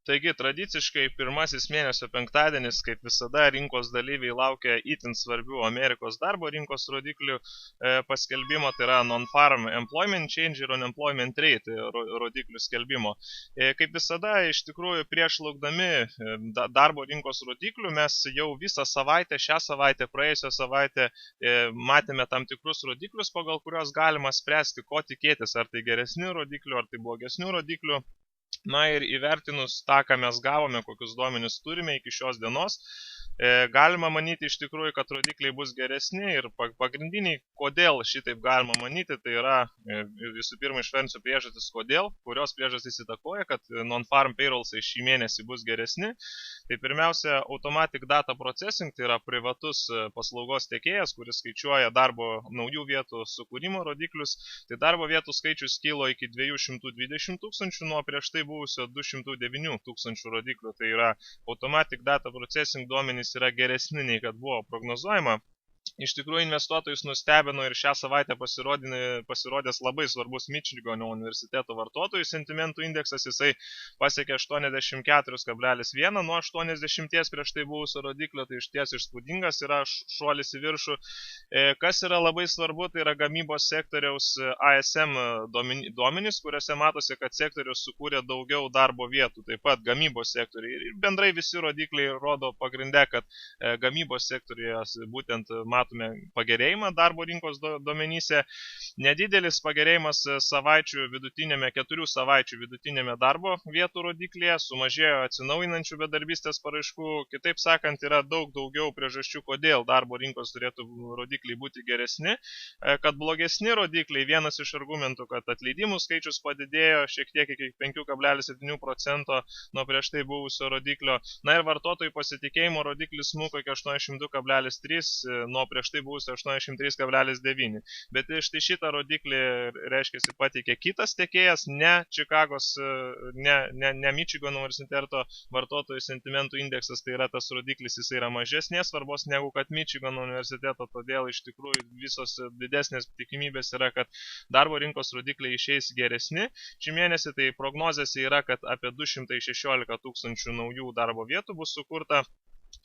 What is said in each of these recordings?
Taigi, tradiciškai pirmasis mėnesio penktadienis, kaip visada, rinkos dalyviai laukia itin svarbių Amerikos darbo rinkos rodiklių paskelbimo, tai yra Non-Farm Employment Change ir Unemployment Rate rodiklių skelbimo. Kaip visada, iš tikrųjų, prieš laukdami darbo rinkos rodiklių, mes jau visą savaitę, šią savaitę, praėjusią savaitę matėme tam tikrus rodiklius, pagal kurios galima spręsti, ko tikėtis, ar tai geresnių rodiklių, ar tai blogesnių rodiklių. Na ir įvertinus tą, ką mes gavome, kokius duomenis turime iki šios dienos, galima manyti iš tikrųjų, kad rodikliai bus geresni ir pagrindiniai, kodėl šitaip galima manyti, tai yra visų pirma išvardinsiu priežastis, kurios priežastys įtakoja, kad non-farm payrolls šį mėnesį bus geresni. Tai pirmiausia, automatic data processing, tai yra privatus paslaugos tiekėjas, kuris skaičiuoja naujų vietų sukūrimo rodiklius. Tai darbo vietų skaičius kilo iki 220 tūkstančių nuo prieš tai buvusio 209 tūkstančių rodiklių. Tai yra automatic data processing duomenys yra geresni nei kad buvo prognozuojama. Iš tikrųjų, investuotojus nustebino ir šią savaitę pasirodęs labai svarbus Mičigano universiteto vartotojų sentimentų indeksas. Jisai pasiekė 84,1 nuo 80 prieš tai buvusio rodiklio, tai išties įspūdingas yra šuolis į viršų. Kas yra labai svarbu, tai yra gamybos sektoriaus ASM duomenys, kuriuose matosi, kad sektorius sukūrė daugiau darbo vietų, taip pat gamybos sektoriai. Ir bendrai visi rodikliai rodo pagrindę, kad gamybos sektoriuje būtent matome pagerėjimą darbo rinkos duomenyse. Nedidelis pagerėjimas keturių savaičių vidutinėme darbo vietų rodiklyje, sumažėjo atsinaujinančių bedarbystės paraiškų. Kitaip sakant, yra daug daugiau priežasčių, kodėl darbo rinkos turėtų rodikliai būti geresni. Kad blogesni rodikliai, vienas iš argumentų, kad atleidimų skaičius padidėjo šiek tiek iki 5,7% nuo prieš tai buvusio rodiklio. Na ir vartotojų pasitikėjimo rodiklis smuko iki 82,3 nuo prieš tai buvusio 83,9. Bet štai šitą rodiklį, reiškia, pateikė kitas tiekėjas, ne Čikagos, ne Mičigano universiteto vartotojų sentimentų indeksas, tai yra tas rodiklis, jis yra mažesnės svarbos negu kad Mičigano universiteto, todėl iš tikrųjų visos didesnės tikimybės yra, kad darbo rinkos rodikliai išeis geresni. Šį mėnesį tai prognozėse yra, kad apie 216 tūkstančių naujų darbo vietų bus sukurta.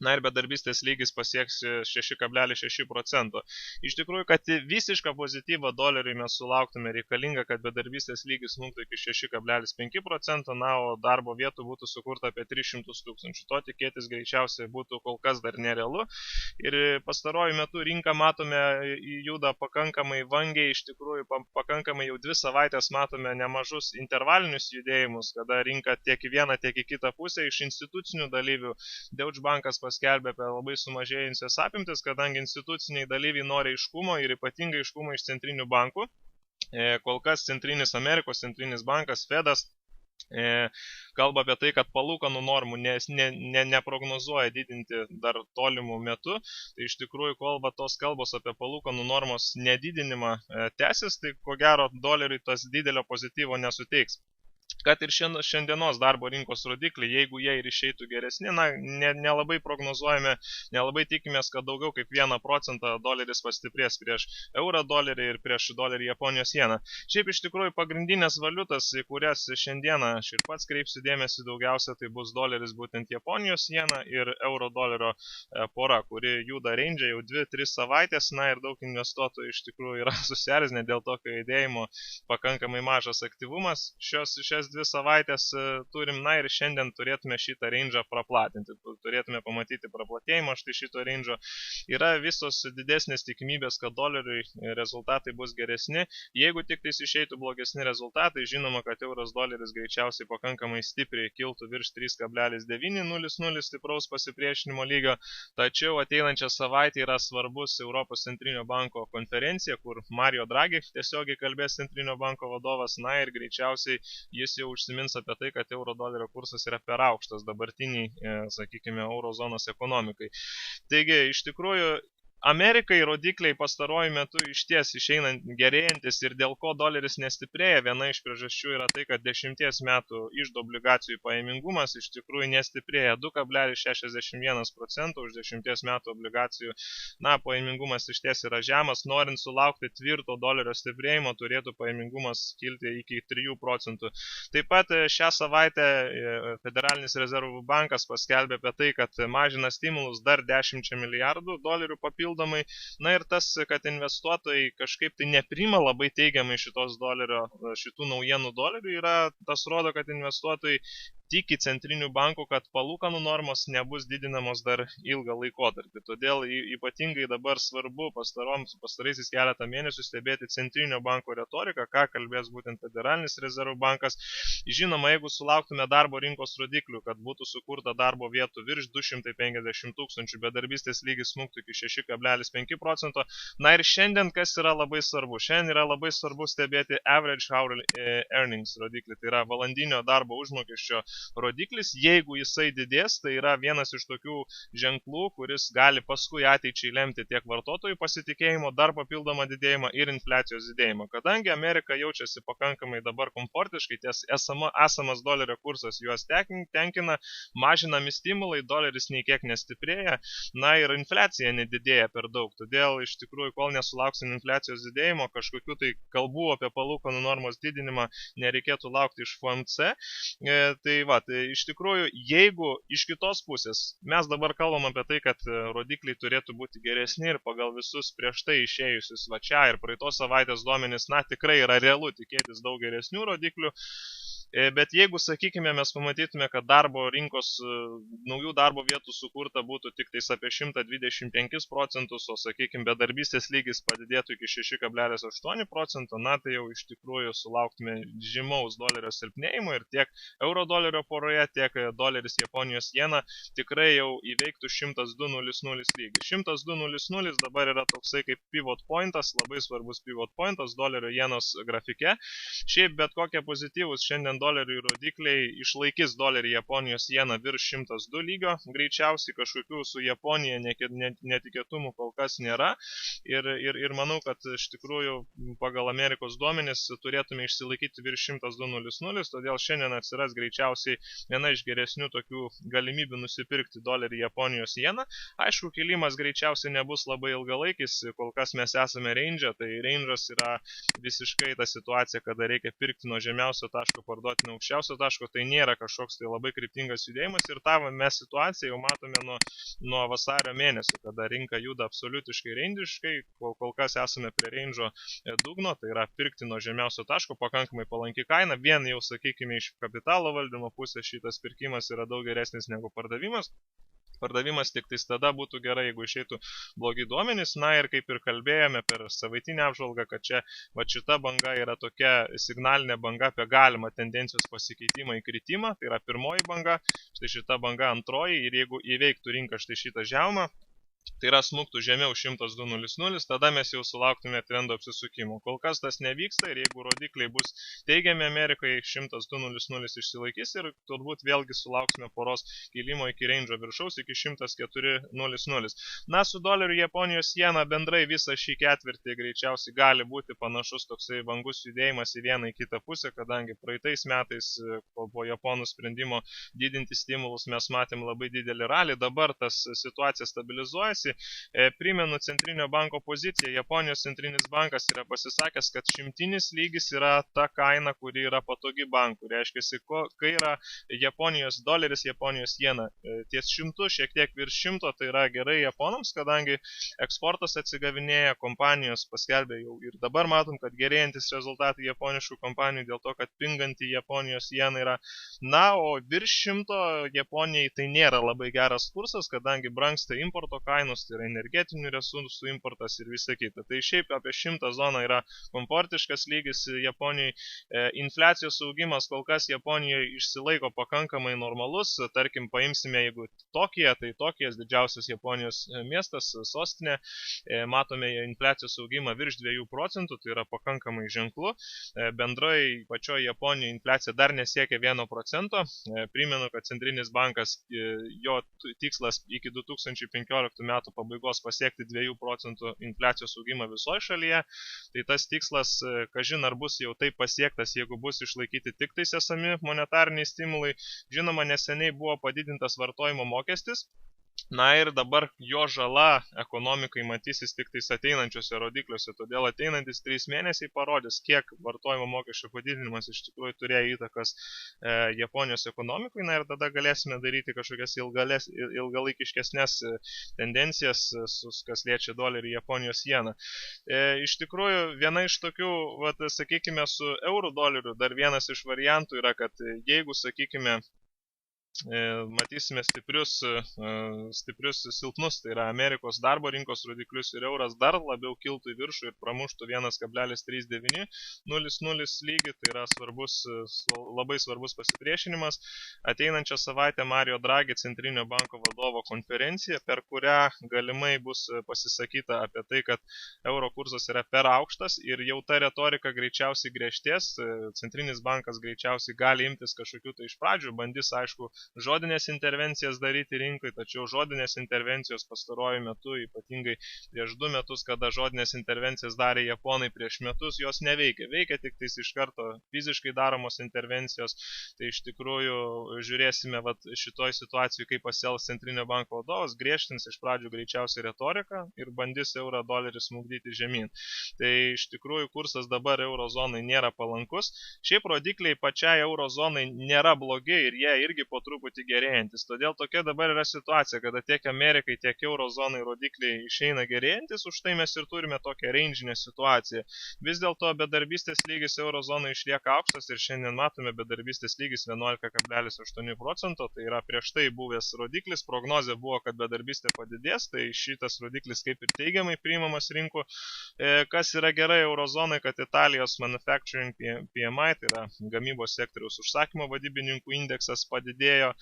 Na ir bedarbystės lygis pasieks 6,6%. Iš tikrųjų, kad visišką pozityvą doleriui mes sulauktume, reikalinga, kad bedarbystės lygis smuktų iki 6,5%, na, o darbo vietų būtų sukurta apie 300 tūkstančių. To tikėtis greičiausiai būtų kol kas dar nerealu. Ir pastaruoju metu rinką matome juda pakankamai vangiai, iš tikrųjų pakankamai jau 2 savaitės matome nemažus intervalinius judėjimus, kada rinka tiek į vieną, tiek į kitą pusę iš institucinių dalyvių. Deutsche Bankas paskelbė apie labai sumažėjusias apimtis, kadangi instituciniai dalyviai nori aiškumo ir ypatingai aiškumo iš centrinių bankų. Kol kas Amerikos centrinis bankas Fedas kalba apie tai, kad palūkanų normų neprognozuoja didinti dar tolimų metu. Tai iš tikrųjų, kol tos kalbos apie palūkanų normos nedidinimą tęsis, tai ko gero doleriui tas didelio pozityvo nesuteiks. Kad ir šiandienos darbo rinkos rodikliai, jeigu jie ir išeitų geresni, nelabai prognozuojame, nelabai tikimės, kad daugiau kaip 1% doleris pastiprės prieš eurą dolerį ir prieš dolerį Japonijos jeną. Šiaip iš tikrųjų pagrindinės valiutas, į kurias šiandieną aš ir pats kreipsiu dėmesį daugiausia, tai bus doleris būtent Japonijos jena ir euro dolerio pora, kuri juda range jau 2-3 savaitės, na ir daug investuotojų iš tikrųjų yra susierzinę dėl tokio judėjimo, pakankamai mažas aktyvumas. Šias 2 savaitės turim, na ir šiandien turėtume šitą range'ą praplatinti, turėtume pamatyti praplatėjimą štai šito range'o. Yra visos didesnės tikimybės, kad doleriui rezultatai bus geresni. Jeigu tik tais išeitų blogesni rezultatai, žinoma, kad euros doleris greičiausiai pakankamai stipriai kiltų virš 3,900 stipraus pasipriešinimo lygio, tačiau ateinančią savaitę yra svarbus Europos centrinio banko konferencija, kur Mario Draghi tiesiogiai kalbės centrinio banko vadovas, na ir greičiausiai jis jau užsimins apie tai, kad euro dolerio kursas yra per aukštas dabartiniai, sakykime, eurozonos ekonomikai. Taigi, iš tikrųjų, Amerikai rodikliai pastaruoju metu išties išeinant gerėjantis ir dėl ko doleris nestiprėja. Viena iš priežasčių yra tai, kad 10 metų iždo obligacijų pajamingumas iš tikrųjų nestiprėja 2,61% už 10 metų obligacijų. Na, pajamingumas išties yra žemas. Norint sulaukti tvirto dolerio stiprėjimo, turėtų pajamingumas kilti iki 3%. Taip pat šią savaitę Federalinis rezervų bankas paskelbė apie tai, kad mažina stimulus dar 10 milijardų dolerių papildomai. Na ir tas, kad investuotojai kažkaip tai neprima labai teigiamai šitų naujienų dolerių, tas rodo, kad investuotojai tiki centrinių bankų, kad palūkanų normos nebus didinamos dar ilgą laikotarpį. Todėl ypatingai dabar svarbu pastaraisiais keletą mėnesių stebėti centrinio banko retoriką, ką kalbės būtent Federalinis rezervų bankas. Žinoma, jeigu sulauktume darbo rinkos rodiklių, kad būtų sukurta darbo vietų virš 250 tūkstančių, bedarbystės lygis smuktų iki 6,5%. Na ir šiandien, kas yra labai svarbu? Šiandien yra labai svarbu stebėti average hourly earnings rodiklį, tai yra valandinio darbo užmokesčio rodiklis. Jeigu jisai didės, tai yra vienas iš tokių ženklų, kuris gali paskui ateičiai lemti tiek vartotojų pasitikėjimo, dar papildomą didėjimą ir infliacijos didėjimą. Kadangi Amerika jaučiasi pakankamai dabar komfortiškai, ties esamas dolerio kursas juos tenkina, mažinami stimulai, doleris nei kiek nestiprėja, na ir infliacija nedidėja per daug. Todėl iš tikrųjų, kol nesulauksim infliacijos didėjimo, kažkokių tai kalbų apie palūkanų normos didinimą nereikėtų laukti iš FOMC. Tai iš tikrųjų, jeigu iš kitos pusės mes dabar kalbam apie tai, kad rodikliai turėtų būti geresni ir pagal visus prieš tai išėjusius čia ir praeitos savaitės duomenys, na tikrai yra realu tikėtis daug geresnių rodiklių. Bet jeigu, sakykime, mes pamatytume, kad darbo rinkos naujų darbo vietų sukurta būtų tik tais apie 125%, o, sakykime, bedarbystės lygis padidėtų iki 6,8%, na tai jau iš tikrųjų sulauktume žymaus dolerio silpnėjimo ir tiek euro dolerio poroje, tiek doleris Japonijos jena tikrai jau įveiktų 102.00 lygį. 102.00 dabar yra toksai kaip pivot pointas, labai svarbus pivot pointas dolerio jenos grafike. Šiaip bet kokie pozityvus šiandien dolerių rodikliai išlaikys dolerį Japonijos jeną virš 102 lygio, greičiausiai kažkokių su Japonija netikėtumų kol kas nėra ir manau, kad iš tikrųjų pagal Amerikos duomenis turėtume išsilaikyti virš 102.00, todėl šiandien atsiras greičiausiai viena iš geresnių tokių galimybių nusipirkti dolerį Japonijos jeną. Aišku, kilimas greičiausiai nebus labai ilgalaikis, kol kas mes esame range, tai range'as yra visiškai ta situacija, kada reikia pirkti nuo žemiausio taško parduoti nuo aukščiausio taško, tai nėra kažkoks tai labai kryptingas judėjimas ir tą mes situaciją jau matome nuo vasario mėnesio, kada rinka juda absoliutiškai rangiškai, kol kas esame prie range'o dugno, tai yra pirkti nuo žemiausio taško, pakankamai palanki kaina, vien jau, sakykime, iš kapitalo valdymo pusės šitas pirkimas yra daug geresnis negu pardavimas. Pardavimas tik tais tada būtų gerai, jeigu išeitų blogi duomenys. Na ir kaip ir kalbėjome per savaitinę apžvalgą, kad čia šita banga yra tokia signalinė banga apie galimą tendencijos pasikeitimą į kritimą. Tai yra pirmoji banga, štai šita banga antroji ir jeigu įveiktų rinką štai šitą žemą, tai yra smuktų žemiau 102.00, tada mes jau sulauktume trendo apsisukimo. Kol kas tas nevyksta ir jeigu rodikliai bus teigiami Amerikai, 102.00 išsilaikys ir turbūt vėlgi sulauksime poros kilimo iki range'o viršaus iki 104.00. Na, su doleriu Japonijos jena bendrai visą šį ketvirtį greičiausiai gali būti panašus toksai vangus judėjimas į vieną į kitą pusę, kadangi praeitais metais po Japonų sprendimo didinti stimulus mes matėm labai didelį ralį, dabar tas situacija stabilizuoja. Primenu centrinio banko poziciją. Japonijos centrinis bankas yra pasisakęs, kad šimtinis lygis yra ta kaina, kuri yra patogi bankų. Reiškia, kai yra Japonijos doleris, Japonijos jena ties 100, šiek tiek virš 100, tai yra gerai japonams, kadangi eksportas atsigavinėja, kompanijos paskelbė jau ir dabar matom, kad gerėjantis rezultatai japoniškų kompanijų dėl to, kad pinganti Japonijos jena yra. Na, o virš 100 Japonijai tai nėra labai geras kursas, kadangi brangsta importo kainos, tai yra energetinių resursų importas ir visa kita. Tai šiaip apie 100 zoną yra komfortiškas lygis Japonijai. Infliacijos augimas kol kas Japonijoje išsilaiko pakankamai normalus. Tarkim, paimsime, jeigu Tokija, tai Tokijas didžiausias Japonijos miestas, sostinė. Matome infliacijos augimą virš 2%, tai yra pakankamai ženklu. Bendrai pačioje Japonijoje infliacija dar nesiekia 1%. Primenu, kad centrinis bankas, jo tikslas iki 2015 metų pabaigos pasiekti 2 procentų infliacijos augimą visoje šalyje. Tai tas tikslas, kažin ar bus jau taip pasiektas, jeigu bus išlaikyti tik tais esami monetariniai stimulai. Žinoma, neseniai buvo padidintas vartojimo mokestis. Na ir dabar jo žala ekonomikai matysis tik tais ateinančiuose rodikliuose, todėl ateinantis 3 mėnesiai parodys, kiek vartojimo mokesčio padidinimas iš tikrųjų turėjo įtakas Japonijos ekonomikai, na ir tada galėsime daryti kažkokias ilgalaikiškesnės tendencijas, kas liečia dolerį Japonijos jeną. Iš tikrųjų, viena iš tokių, sakykime, su eurų doleriu, dar vienas iš variantų yra, kad jeigu, sakykime, matysime stiprius silpnus, tai yra Amerikos darbo rinkos rodiklius ir euras dar labiau kiltų į viršų ir pramuštų 1,3900 lygį, tai yra labai svarbus pasipriešinimas. Ateinančią savaitę Mario Draghi Centrinio banko vadovo konferencija, per kurią galimai bus pasisakyta apie tai, kad euro kursas yra per aukštas ir jau ta retorika greičiausiai griežtės, Centrinis bankas greičiausiai gali imtis kažkokių tai iš pradžių, bandys, aišku, žodinės intervencijas daryti rinkai, tačiau žodinės intervencijos pastaruoju metu, ypatingai prieš 2 metus, kada žodinės intervencijas darė japonai prieš metus, jos neveikia. Veikia tik tais iš karto fiziškai daromos intervencijos. Tai iš tikrųjų žiūrėsime šitoj situacijai, kaip pasielgs Centrinio banko vadovas, griežtins iš pradžių greičiausiai retoriką ir bandys eurą dolerį smukdyti žemyn. Tai iš tikrųjų kursas dabar eurozonai nėra palankus. Šiaip rodikliai pačiai eurozonai nėra blogi ir jie irgi po truputį gerėjantis. Todėl tokia dabar yra situacija, kada tiek Amerikai, tiek eurozonai rodikliai išeina gerėjantis, už tai mes ir turime tokią ranginę situaciją. Vis dėlto bedarbystės lygis eurozonai išlieka aukštas ir šiandien matome bedarbystės lygis 11,8 procento, tai yra prieš tai buvęs rodiklis, prognozė buvo, kad bedarbystė padidės, tai šitas rodiklis kaip ir teigiamai priimamas rinkų. Kas yra gerai eurozonai, kad Italijos manufacturing PMI, tai yra gamybos sektoriaus užsakymo vadybininkų indeksas padidėjo.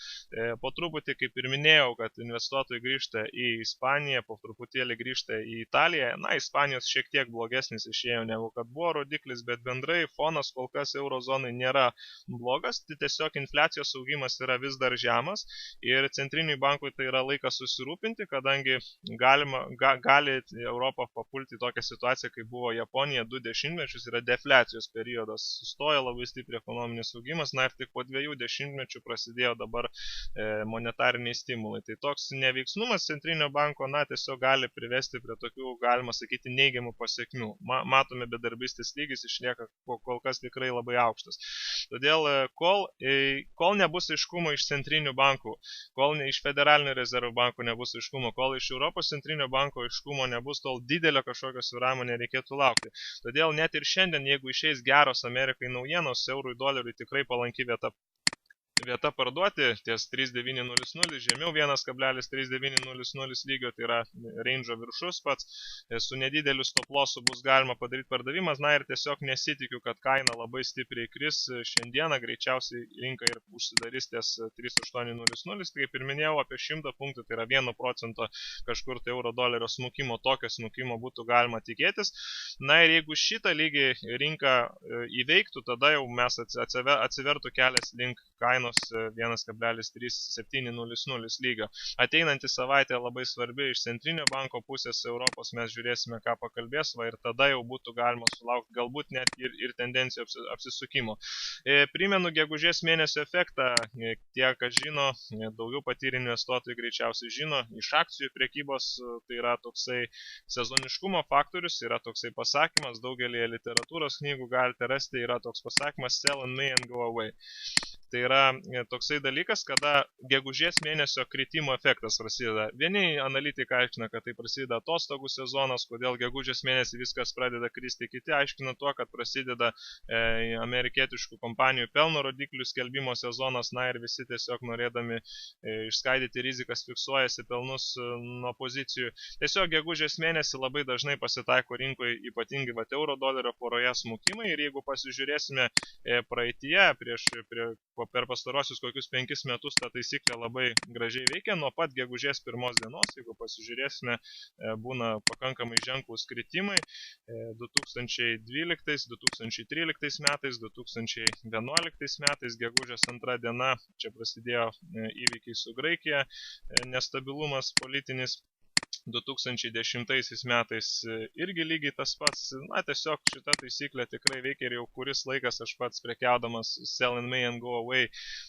Po truputį, kaip ir minėjau, kad investuotojai grįžta į Ispaniją, po truputėlį grįžta į Italiją. Na, Ispanijos šiek tiek blogesnis išėjo negu kad buvo rodiklis, bet bendrai fonas kol kas eurozonai nėra blogas, tai tiesiog infliacijos augimas yra vis dar žemas ir Centriniui bankui tai yra laikas susirūpinti, kadangi gali Europą papulti tokią situaciją, kai buvo Japonija 2 dešimtmečius, yra defliacijos periodas, sustoja labai stipriai ekonominis augimas, na ir tik po 2 dešimtmečių prasidėjo dabar monetariniai stimulai. Tai toks neveiksnumas Centrinio banko, na, tiesiog gali privesti prie tokių, galima sakyti, neigiamų pasiekmių. Matome, bedarbystės lygis išlieka kol kas tikrai labai aukštas. Todėl, kol nebus aiškumo iš Centrinių bankų, kol iš Federalinio rezervų bankų nebus aiškumo, kol iš Europos Centrinio banko aiškumo nebus, tol didelio kažkokio svyravimo nereikėtų laukti. Todėl net ir šiandien, jeigu išeis geros Amerikai naujienos, eurui doleriui tikrai palanki vieta parduoti ties 3,900, žemiau 1,3900 lygio, tai yra range viršus pats, su nedideliu stop lossu bus galima padaryti pardavimas, na ir tiesiog nesitikiu, kad kaina labai stipriai kris šiandieną, greičiausiai rinka ir užsidarys ties 3,800, tai kaip ir minėjau, apie 100 punktų, tai yra 1 procento kažkur tai euro dolerio smukimo, tokio smukimo būtų galima tikėtis. Na ir jeigu šitą lygį rinka įveiktų, tada jau mes atsivertų kelias link kainos 1,3700 lygio. Ateinantį savaitę labai svarbi iš Centrinio banko pusės Europos, mes žiūrėsime, ką pakalbės, ir tada jau būtų galima sulaukti galbūt net ir tendencijų apsisukimo. Primenu gegužės mėnesio efektą, tie, kas žino, daugiau patyrę investuotojai greičiausiai žino, iš akcijų prekybos tai yra toksai sezoniškumo faktorius, yra toksai pasakymas, daugelį literatūros knygų galite rasti, yra toks pasakymas sell in May and go away. Tai yra toksai dalykas, kada gegužės mėnesio kritimo efektas prasideda. Vieni analitikai aiškina, kad tai prasideda atostogų sezonas, kodėl gegužės mėnesį viskas pradeda kristi, kiti aiškina tuo, kad prasideda amerikietiškų kompanijų pelno rodiklių skelbimo sezonas, na ir visi tiesiog norėdami išskaidyti rizikas fiksuojasi pelnus nuo pozicijų. Tiesiog gegužės mėnesį labai dažnai pasitaiko rinkoje ypatingai euro dolerio poroje smukimai ir jeigu pasižiūrėsime praeityje per pastarosius kokius 5 metus ta taisyklė labai gražiai veikia, nuo pat gegužės 1 dienos, jeigu pasižiūrėsime, būna pakankamai ženklūs kritimai 2012, 2013 metais, 2011 metais, gegužės 2 diena, čia prasidėjo įvykiai su Graikija, nestabilumas politinis. 2010 metais irgi lygiai tas pats. Na, tiesiog šita taisyklė tikrai veikia ir jau kuris laikas aš pats prekiaudamas Sell in May and Go Away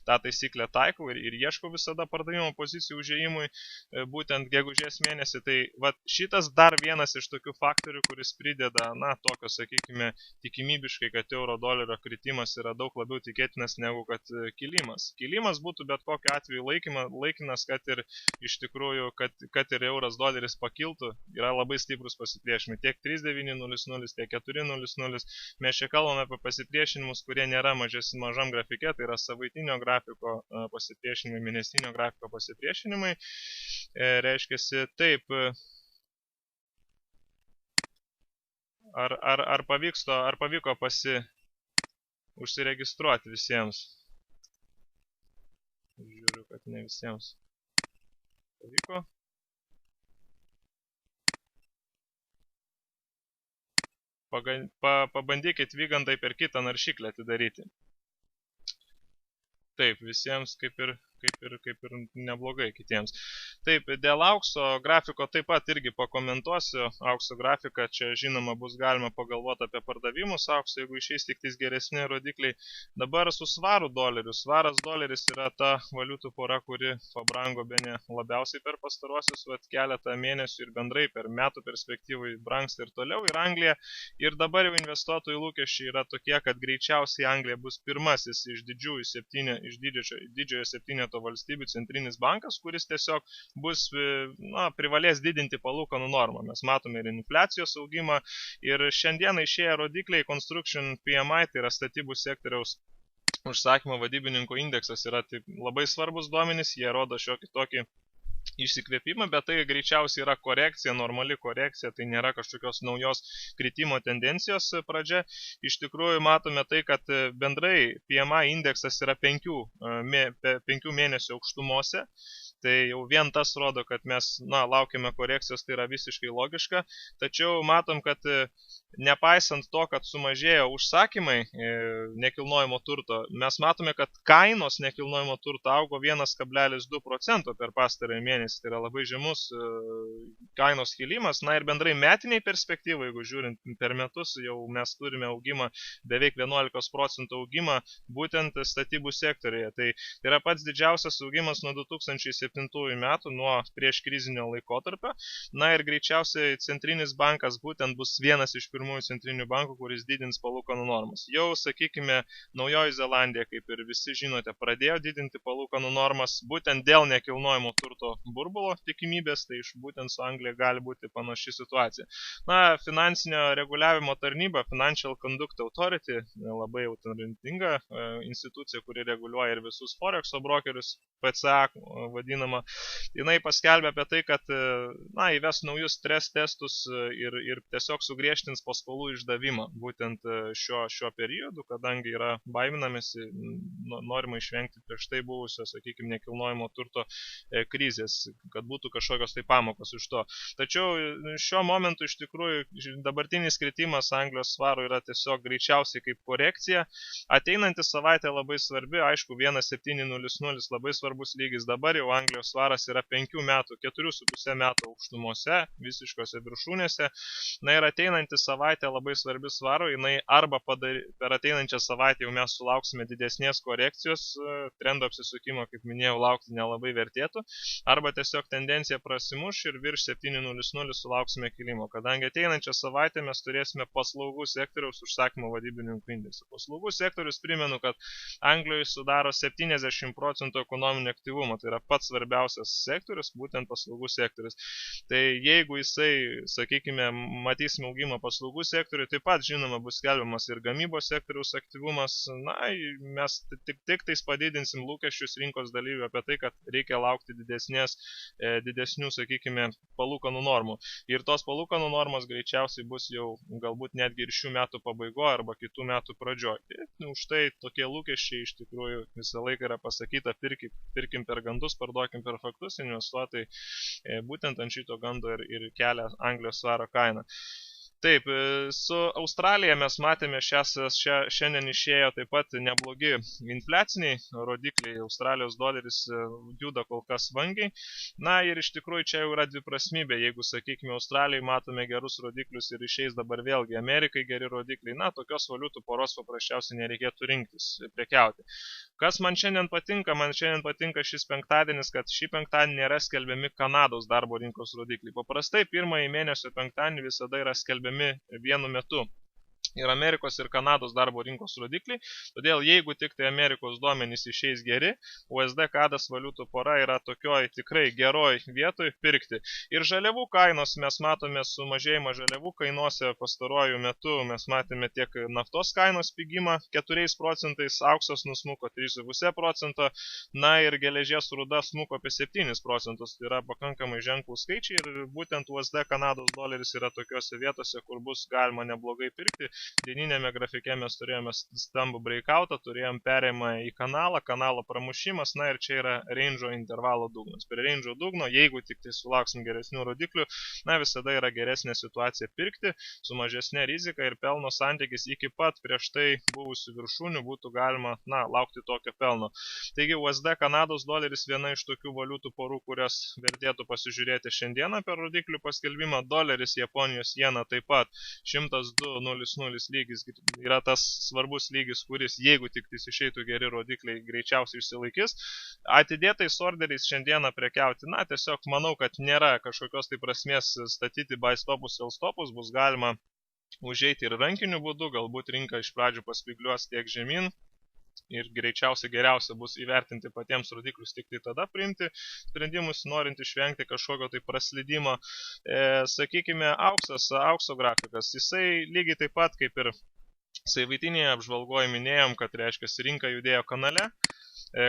tą taisyklę taikau ir ieškau visada pardavimo pozicijų užėjimui būtent gegužės mėnesį. Tai va, šitas dar vienas iš tokių faktorių, kuris prideda, na, tokio, sakykime, tikimybiškai, kad euro dolerio kritimas yra daug labiau tikėtinas negu kad kilimas. Kilimas būtų bet kokiu atveju laikinas, kad ir iš tikrųjų, kad ir euras doleris pakiltų, yra labai stiprus pasipriešinimai. Tiek 3.900, tiek 4.00. Mes čia kalbame apie pasipriešinimus, kurie nėra mažam grafike, tai yra savaitinio grafiko pasipriešinimai, mėnesinio grafiko pasipriešinimai. Reiškiasi taip, ar pavyko užsiregistruoti visiems? Žiūriu, kad ne visiems pavyko. Pabandykit Vygandai per kitą naršyklę atidaryti. Taip, visiems kaip ir neblogai kitiems. Taip, dėl aukso grafiko taip pat irgi pakomentuosiu. Aukso grafiką čia žinoma bus galima pagalvoti apie pardavimus aukso, jeigu išeis tik tais geresni rodikliai. Dabar su svaru doleriu. Svaras doleris yra ta valiutų pora, kuri pabrango bene labiausiai per pastaruosius keletą mėnesių ir bendrai per metų perspektyvai brangsta ir toliau ir Anglija. Ir dabar jau investuotojų lūkesčiai yra tokie, kad greičiausiai Anglija bus pirmasis iš didžiojo septyneto valstybių centrinis bankas, kuris tiesiog bus, privalės didinti palūkanų normą. Mes matome ir infliacijos augimą ir šiandieną išėję rodikliai Construction PMI, tai yra statybų sektoriaus užsakymo vadybininko indeksas, yra labai svarbus duomenys, jie rodo šiokį tokį išsikvėpimą, bet tai greičiausiai yra korekcija, normali korekcija, tai nėra kažkokios naujos kritimo tendencijos pradžia. Iš tikrųjų matome tai, kad bendrai PMI indeksas yra 5 mėnesių aukštumose. Tai jau vien tas rodo, kad mes laukiame korekcijos, tai yra visiškai logiška. Tačiau matom, kad nepaisant to, kad sumažėjo užsakymai nekilnojamo turto, mes matome, kad kainos nekilnojamo turto augo 1,2% per pastarąjį mėnesį. Tai yra labai žemus kainos kilimas. Na ir bendrai metiniai perspektyvai, jeigu žiūrint per metus, jau mes turime augimą, beveik 11% augimą būtent statybų sektorėje. Tai yra pats didžiausias augimas nuo 2007 metų, nuo prieš krizinio laikotarpio. Na ir greičiausiai centrinis bankas būtent bus vienas iš pirmųjų centrinių bankų, kuris didins palūkanų normas. Jau, sakykime, Naujoji Zelandija, kaip ir visi žinote, pradėjo didinti palūkanų normas būtent dėl nekilnojamo turto burbulo tikimybės, tai būtent su Anglija gali būti panaši situacija. Na, finansinio reguliavimo tarnyba, Financial Conduct Authority, labai jau talentinga institucija, kuri reguliuoja ir visus Forexo brokerius, PCA vadinama, jinai paskelbė apie tai, kad įves naujus stres testus ir tiesiog sugriežtins paskolų išdavimą būtent šiuo periodu, kadangi yra baiminamasi, norima išvengti prieš tai buvusio, sakykime, nekilnojamo turto krizės, kad būtų kažkokios tai pamokos iš to. Tačiau šiuo momentu iš tikrųjų dabartinis kritimas Anglijos svaro yra tiesiog greičiausiai kaip korekcija. Ateinanti savaitė labai svarbi, aišku, 1,700 labai svarbus lygis. Dabar jau Anglijos svaras yra 4,5 metų aukštumose, visiškose viršūnėse. Na ir ateinanti savaitė labai svarbi svaro, jinai arba per ateinančią savaitę jau mes sulauksime didesnės korekcijos, trendo apsisukimo, kaip minėjau, laukti nelabai vertėtų, arba tiesiog tendencija prasimuš ir virš 7,00 sulauksime kilimo, kadangi ateinančią savaitę mes turėsime paslaugų sektoriaus užsakymo vadybininkų indeksą. Paslaugų sektorius, primenu, kad Anglijoje sudaro 70% ekonominio aktyvumo, tai yra pats svarbiausias sektorius, būtent paslaugų sektorius. Tai jeigu jisai, sakykime, matysime augimą paslaugų sektoriui, taip pat, žinoma, bus skelbiamas ir gamybos sektoriaus aktyvumas. Na, mes tik tais padidinsim lūkesčius rinkos dalyvių apie tai, kad reikia laukti didesnių, sakykime, palūkanų normų. Ir tos palūkanų normos greičiausiai bus jau galbūt netgi ir šių metų pabaigoje arba kitų metų pradžioje. Už tai tokie lūkesčiai iš tikrųjų visą laiką yra pasakyta, pirkim per gandus, parduokim per faktus, investuotojai būtent ant šito gando ir kelia Anglijos svaro kainą. Taip, su Australija mes matėme šiandien išėjo taip pat neblogi infliaciniai rodikliai, Australijos doleris juda kol kas vangiai. Na ir iš tikrųjų čia jau yra dviprasmybė, jeigu, sakykime, Australijai matome gerus rodiklius ir išeis dabar vėlgi Amerikai geri rodikliai, na, tokios valiutų poros paprasčiausiai nereikėtų rinktis, prekiauti. Kas man šiandien patinka? Man šiandien patinka šis penktadienis, kad šį penktadienį nėra skelbiami Kanados darbo rinkos rodikliai. Paprastai pirmąjį mėnesio penktadienį visada yra skelbiami vienu metu ir Amerikos ir Kanados darbo rinkos rodikliai, todėl jeigu tik tai Amerikos duomenys išeis geri, USD kadas valiutų pora yra tokioj tikrai geroj vietoj pirkti. Ir žaliavų kainos mes matome sumažėjimą žaliavų kainuose pastaruoju metu, mes matėme tiek naftos kainos pigimą 4%, auksas nusmuko 3,5%, na ir geležies rūda smuko apie 7%, tai yra pakankamai ženklų skaičiai ir būtent USD Kanados doleris yra tokiose vietose, kur bus galima neblogai pirkti. Dieninėme grafike mes turėjome stambų breakoutą, turėjom perėjimą į kanalo pramušimas, na ir čia yra range'o intervalo dugnas. Prie range'o dugno, jeigu tik tai sulauksim geresnių rodiklių, na visada yra geresnė situacija pirkti, su mažesnė rizika ir pelno santykis iki pat prieš tai buvusių viršūnių būtų galima, na, laukti tokio pelno. Taigi USD Kanados doleris viena iš tokių valiutų porų, kurias vertėtų pasižiūrėti šiandieną per rodiklių paskelbimą. Doleris Japonijos jena taip pat 102.00 lygis yra tas svarbus lygis, kuris, jeigu tik išeitų geri rodikliai, greičiausiai išsilaikys. Atidėtais orderiais šiandieną prekiauti, na, tiesiog manau, kad nėra kažkokios tai prasmės statyti buy stopus, sell stopus, bus galima užeiti ir rankiniu būdu, galbūt rinka iš pradžių paspygliuos tiek žemyn. Ir greičiausiai geriausia bus įvertinti patiems rodiklius, tik tai tada priimti sprendimus, norint išvengti kažkokio tai praslydimo. Sakykime, aukso grafikas, jisai lygiai taip pat kaip ir savaitinėje apžvalgoje minėjom, kad reiškia rinka judėjo kanale.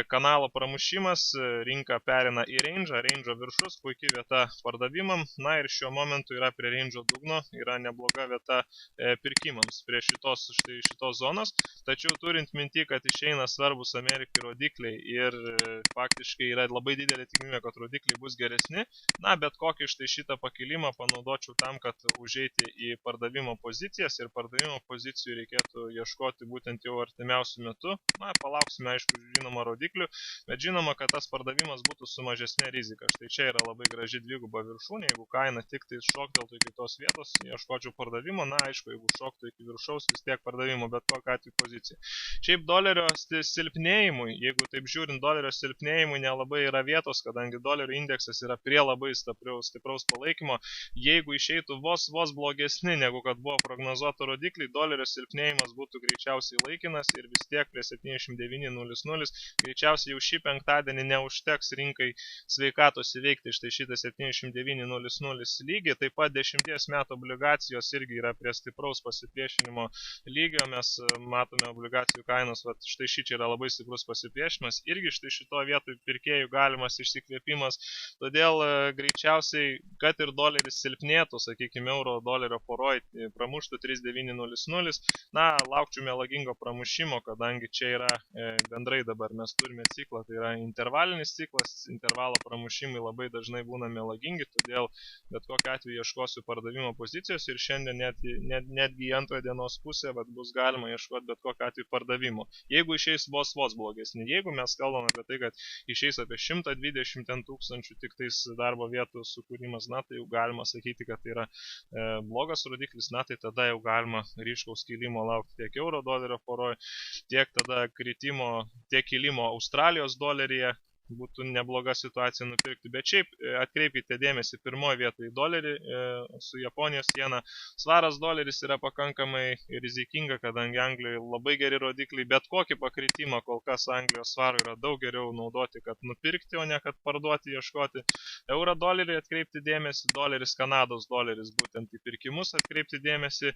Kanalo pramušimas, rinka perina į range'o viršus, puikiai vieta pardavimam, na ir šiuo momentu yra prie range'o dugno, yra nebloga vieta pirkimams prie šitos zonos, tačiau turint minti, kad išeina svarbus Amerikai rodikliai ir faktiškai yra labai didelė tikimybė, kad rodikliai bus geresni, na bet kokį šitą pakilimą panaudočiau tam, kad užeiti į pardavimo pozicijas ir pardavimo pozicijų reikėtų ieškoti būtent jau artimiausių metų, na palauksime aišku žinoma rodiklių, bet žinoma, kad tas pardavimas būtų su mažesnė rizika. Štai čia yra labai graži dviguba viršūnė, jeigu kaina tik tai šokteltų iki tos vietos, ieškočiau pardavimo, na aišku, jeigu šoktų iki viršaus, vis tiek pardavimo, bet kokiu atveju pozicija. Šiaip dolerio silpnėjimui, jeigu taip žiūrint, dolerio silpnėjimui nelabai yra vietos, kadangi dolerio indeksas yra prie labai stipraus palaikymo, jeigu išeitų vos blogesni, negu kad buvo prognozuota rodikliai, dolerio silpnėjimas būtų greičiausiai laikinas ir vis tiek prie 79.00 greičiausiai jau šį penktadienį neužteks rinkai sveikatos įveikti štai šitą 79.00 lygį. Taip pat 10 metų obligacijos irgi yra prie stipraus pasipriešinimo lygio. Mes matome obligacijų kainos, štai šičia yra labai stiprus pasipriešinimas. Irgi štai šito vietoj pirkėjų galimas išsikvėpimas. Todėl greičiausiai, kad ir doleris silpnėtų, sakykime, euro dolerio poroj pramuštų 39.00, na, laukčiau melagingo pramušimo, kadangi čia yra bendrai dabar mes turime ciklą, tai yra intervalinis ciklas, intervalo pramušimai labai dažnai būna melagingi, todėl bet kokiu atveju ieškosiu pardavimo pozicijos ir šiandien netgi į antrą dienos pusę bus galima ieškoti bet kokiu atveju pardavimo. Jeigu išeis vos blogesni, jeigu mes kalbame apie tai, kad išeis apie 120 tūkstančių tik tais darbo vietų sukūrimas, na tai jau galima sakyti, kad tai yra blogas rodiklis, na tai tada jau galima ryškaus kilimo laukti tiek euro dolerio poroj, tiek tada kritimo, tiek kilimo Australijos doleryje, būtų nebloga situacija nupirkti, bet šiaip atkreipkite dėmesį pirmoje vietoje į dolerį su Japonijos jena. Svaras doleris yra pakankamai rizikinga, kadangi Anglijoje labai geri rodikliai, bet kokį pakritimą kol kas Anglijos svarų yra daug geriau naudoti, kad nupirkti, o ne kad parduoti, ieškoti. Euro dolerį atkreipti dėmesį, doleris Kanados doleris būtent į pirkimus atkreipti dėmesį,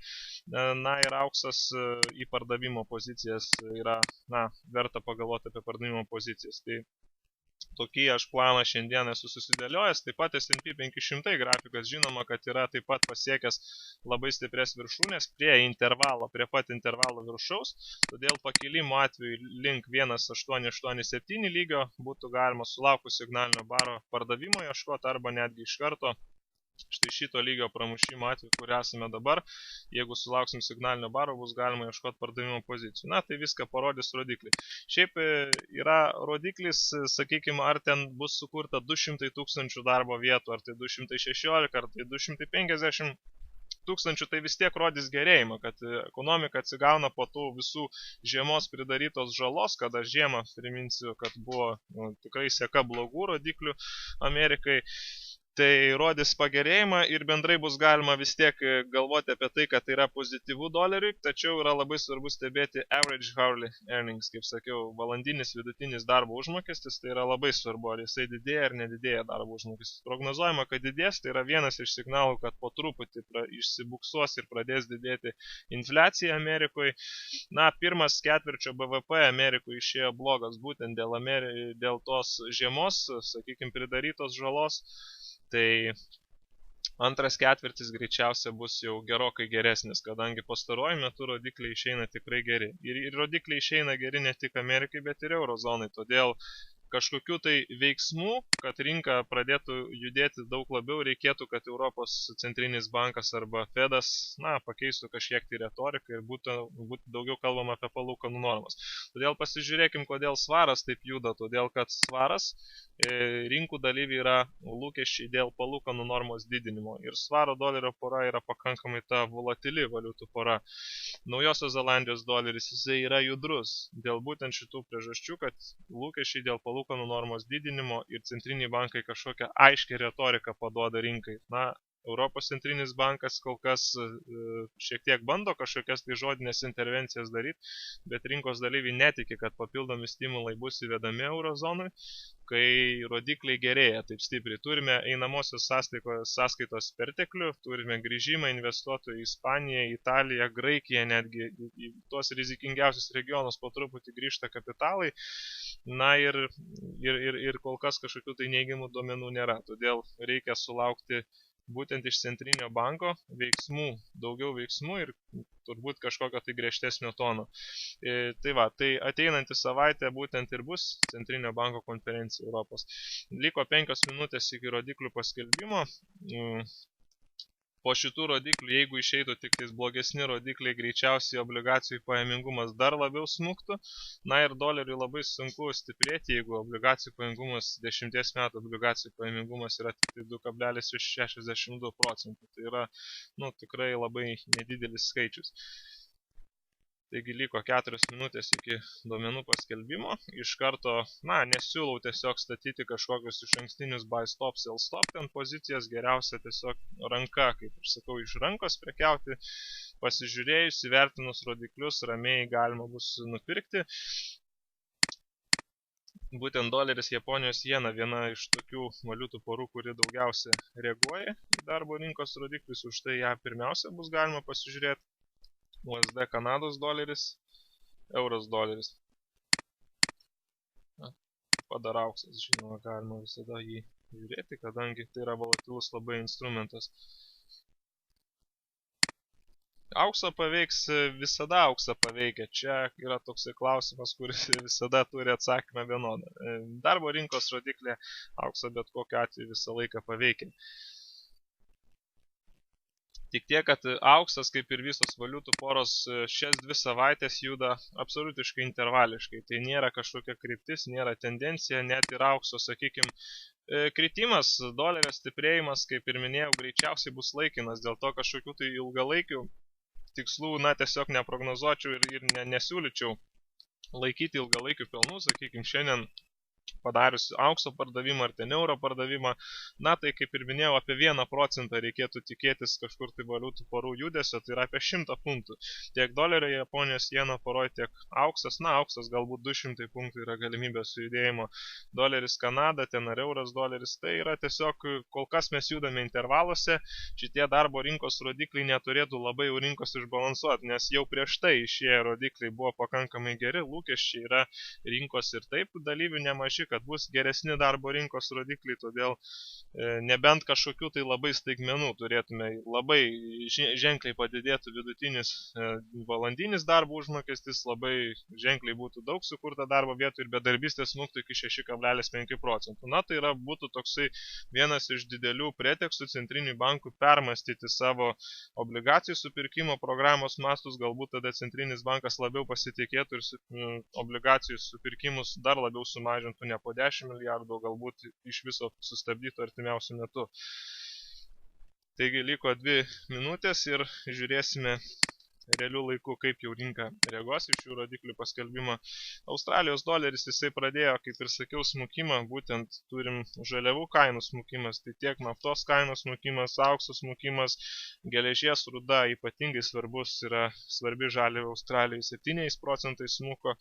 na ir auksas į pardavimo pozicijas yra, na, verta pagalvoti apie pardavimo pozicijas. Tai tokį aš planą šiandien esu susidėliojęs. Taip pat S&P 500 grafikas žinoma, kad yra taip pat pasiekęs labai stiprias viršūnės prie pat intervalo viršaus. Todėl pakilimo atveju link 1887 lygio būtų galima sulaukus signalinio baro pardavimo ieškoti arba netgi iš karto Štai šito lygio pramušimo atveju, kur esame dabar, jeigu sulauksim signalinio baro, bus galima ieškoti pardavimo pozicijų. Na, tai viską parodys rodikliai. Šiaip yra rodiklis, sakykime, ar ten bus sukurta 200 tūkstančių darbo vietų, ar tai 216, ar tai 250 tūkstančių, tai vis tiek rodys gerėjimą, kad ekonomika atsigauna po tų visų žiemos pridarytos žalos, kada žiemą, priminsiu, kad buvo tikrai seka blogų rodiklių Amerikai. Tai rodys pagerėjimą ir bendrai bus galima vis tiek galvoti apie tai, kad tai yra pozityvų doleriui, tačiau yra labai svarbu stebėti average hourly earnings, kaip sakiau, valandinis vidutinis darbo užmokestis, tai yra labai svarbu, ar jisai didėja ar nedidėja darbo užmokestis. Prognozuojama, kad didės, tai yra vienas iš signalų, kad po truputį išsibuksuos ir pradės didėti infliacija Amerikoje. Na, pirmas ketvirčio BVP Amerikoje išėjo blogas būtent dėl tos žiemos, sakykime, pridarytos žalos. Tai antras ketvirtis greičiausia bus jau gerokai geresnis, kadangi pastaruoju metu rodikliai išeina tikrai geri. Ir rodikliai išeina geri ne tik Amerikai, bet ir eurozonai. Todėl kažkokių tai veiksmų, kad rinka pradėtų judėti daug labiau, reikėtų, kad Europos centrinis bankas arba Fedas, pakeistų kažkiek tai retoriką ir būtų daugiau kalbama apie palūkanų normas. Todėl pasižiūrėkim, kodėl svaras taip juda. Todėl, kad svaras rinkų dalyviai yra lūkesčiai dėl palūkanų normos didinimo. Ir svaro dolerio pora yra pakankamai ta volatili valiutų pora. Naujosios Zelandijos doleris jisai yra judrus dėl būtent šitų priežasčių, kad lūkesčiai dėl palūkanų normos didinimo ir centriniai bankai kažkokią aiškę retoriką paduoda rinkai. Europos centrinis bankas kol kas šiek tiek bando kažkokias tai žodinės intervencijas daryti, bet rinkos dalyviai netiki, kad papildomi stimulai bus įvedami eurozonui, kai rodikliai gerėja taip stipriai. Turime einamosios sąskaitos perteklių, turime grįžimą investuotojų į Ispaniją, Italiją, Graikiją, netgi į tuos rizikingiausius regionus po truputį grįžta kapitalai. Ir kol kas kažkokių tai neigiamų duomenų nėra. Todėl reikia sulaukti būtent iš centrinio banko daugiau veiksmų ir turbūt kažkokio tai griežtesnio tono. Tai ateinantį savaitę būtent ir bus centrinio banko konferencija Europos. Liko 5 minutės iki rodiklių paskelbimo. Po šitų rodiklių, jeigu išeitų tik tais blogesni rodikliai, greičiausiai obligacijų pajamingumas dar labiau smuktų. Ir doleriui labai sunku stiprėti, jeigu obligacijų pajamingumas 10 metų obligacijų pajamingumas yra tik 2,62%. Tai yra tikrai labai nedidelis skaičius. Taigi liko 4 minutės iki duomenų paskelbimo. Iš karto, nesiūlau tiesiog statyti kažkokius iš ankstinius buy stop, sell stop, ten pozicijas geriausia tiesiog ranka, kaip ir sakau, iš rankos prekiauti, pasižiūrėjus, įvertinus rodiklius, ramiai galima bus nupirkti. Būtent doleris, Japonijos jena viena iš tokių valiutų porų, kuri daugiausia reaguoja į darbo rinkos rodiklius, už tai ją pirmiausia bus galima pasižiūrėti. USD Kanados doleris, euros doleris. Padar auksas, žinoma, galima visada jį žiūrėti, kadangi tai yra volatilus labai instrumentas. Auksą paveiks, visada auksą paveikia. Čia yra toksai klausimas, kuris visada turi atsakymą vienodą. Darbo rinkos rodiklė auksą bet kokiu atveju visą laiką paveikia. Tik tiek, kad auksas, kaip ir visos valiutų poros, šias 2 savaitės juda absoliutiškai intervališkai. Tai nėra kažkokia kryptis, nėra tendencija, net ir aukso, sakykime, kritimas, dolerio stiprėjimas, kaip ir minėjau, greičiausiai bus laikinas. Dėl to kažkokių tai ilgalaikių tikslų, tiesiog neprognozuočiau ir nesiūlyčiau laikyti ilgalaikių pelnų, sakykime, šiandien padarius aukso pardavimą ar ten euro pardavimą, tai kaip ir minėjau, apie 1% reikėtų tikėtis kažkur tai valiutų porų judesio, tai yra apie 100 punktų. Tiek dolerio, Japonijos jena poroj, tiek auksas, auksas galbūt 200 punktų yra galimybė sujudėjimo. Doleris Kanada, ten ar euras doleris, tai yra tiesiog, kol kas mes judame intervaluose, šitie darbo rinkos rodikliai neturėtų labai jau rinkos išbalansuoti, nes jau prieš tai šie rodikliai buvo pakankamai geri, lūkesčiai yra rinkos ir taip dalyvių nemažai. panaši, kad bus geresni darbo rinkos rodikliai, todėl nebent kažkokių tai labai staigmenų turėtume, labai ženkliai padidėtų vidutinis valandinis darbo užmokestis, labai ženkliai būtų daug sukurta darbo vietų ir bedarbystė smuktų iki 6,5 procentų. Na, tai būtų toksai vienas iš didelių pretekstų centrinių bankų permastyti savo obligacijų supirkimo programos mastus, galbūt tada centrinis bankas labiau pasitikėtų ir obligacijų supirkimus dar labiau sumažintų ne po 10 milijardų, galbūt iš viso sustabdytų artimiausių metų. Taigi liko 2 minutės ir žiūrėsime realių laikų, kaip jau rinka reaguos iš šių rodiklių paskelbimo. Australijos doleris jisai pradėjo, kaip ir sakiau, smukimą, būtent turim žaliavų kainų smukimas, tai tiek naftos kainų smukimas, aukso smukimas, geležies rūda ypatingai svarbus yra svarbi žaliava Australijai 7 procentais smuko.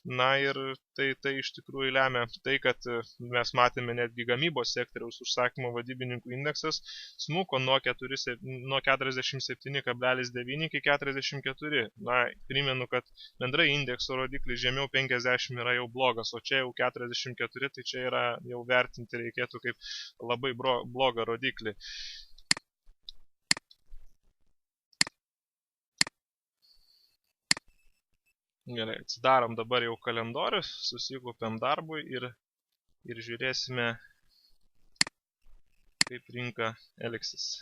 Na ir tai iš tikrųjų lemia tai, kad mes matėme netgi gamybos sektoriaus užsakymo vadybininkų indeksas smuko nuo 47,9 iki 44. Na, primenu, kad bendrai indekso rodiklis žemiau 50 yra jau blogas, o čia jau 44, tai čia yra jau vertinti reikėtų kaip labai blogą rodiklį. Gerai, atsidarom dabar jau kalendorių, susikaupiam darbui ir žiūrėsime, kaip rinka elgsis.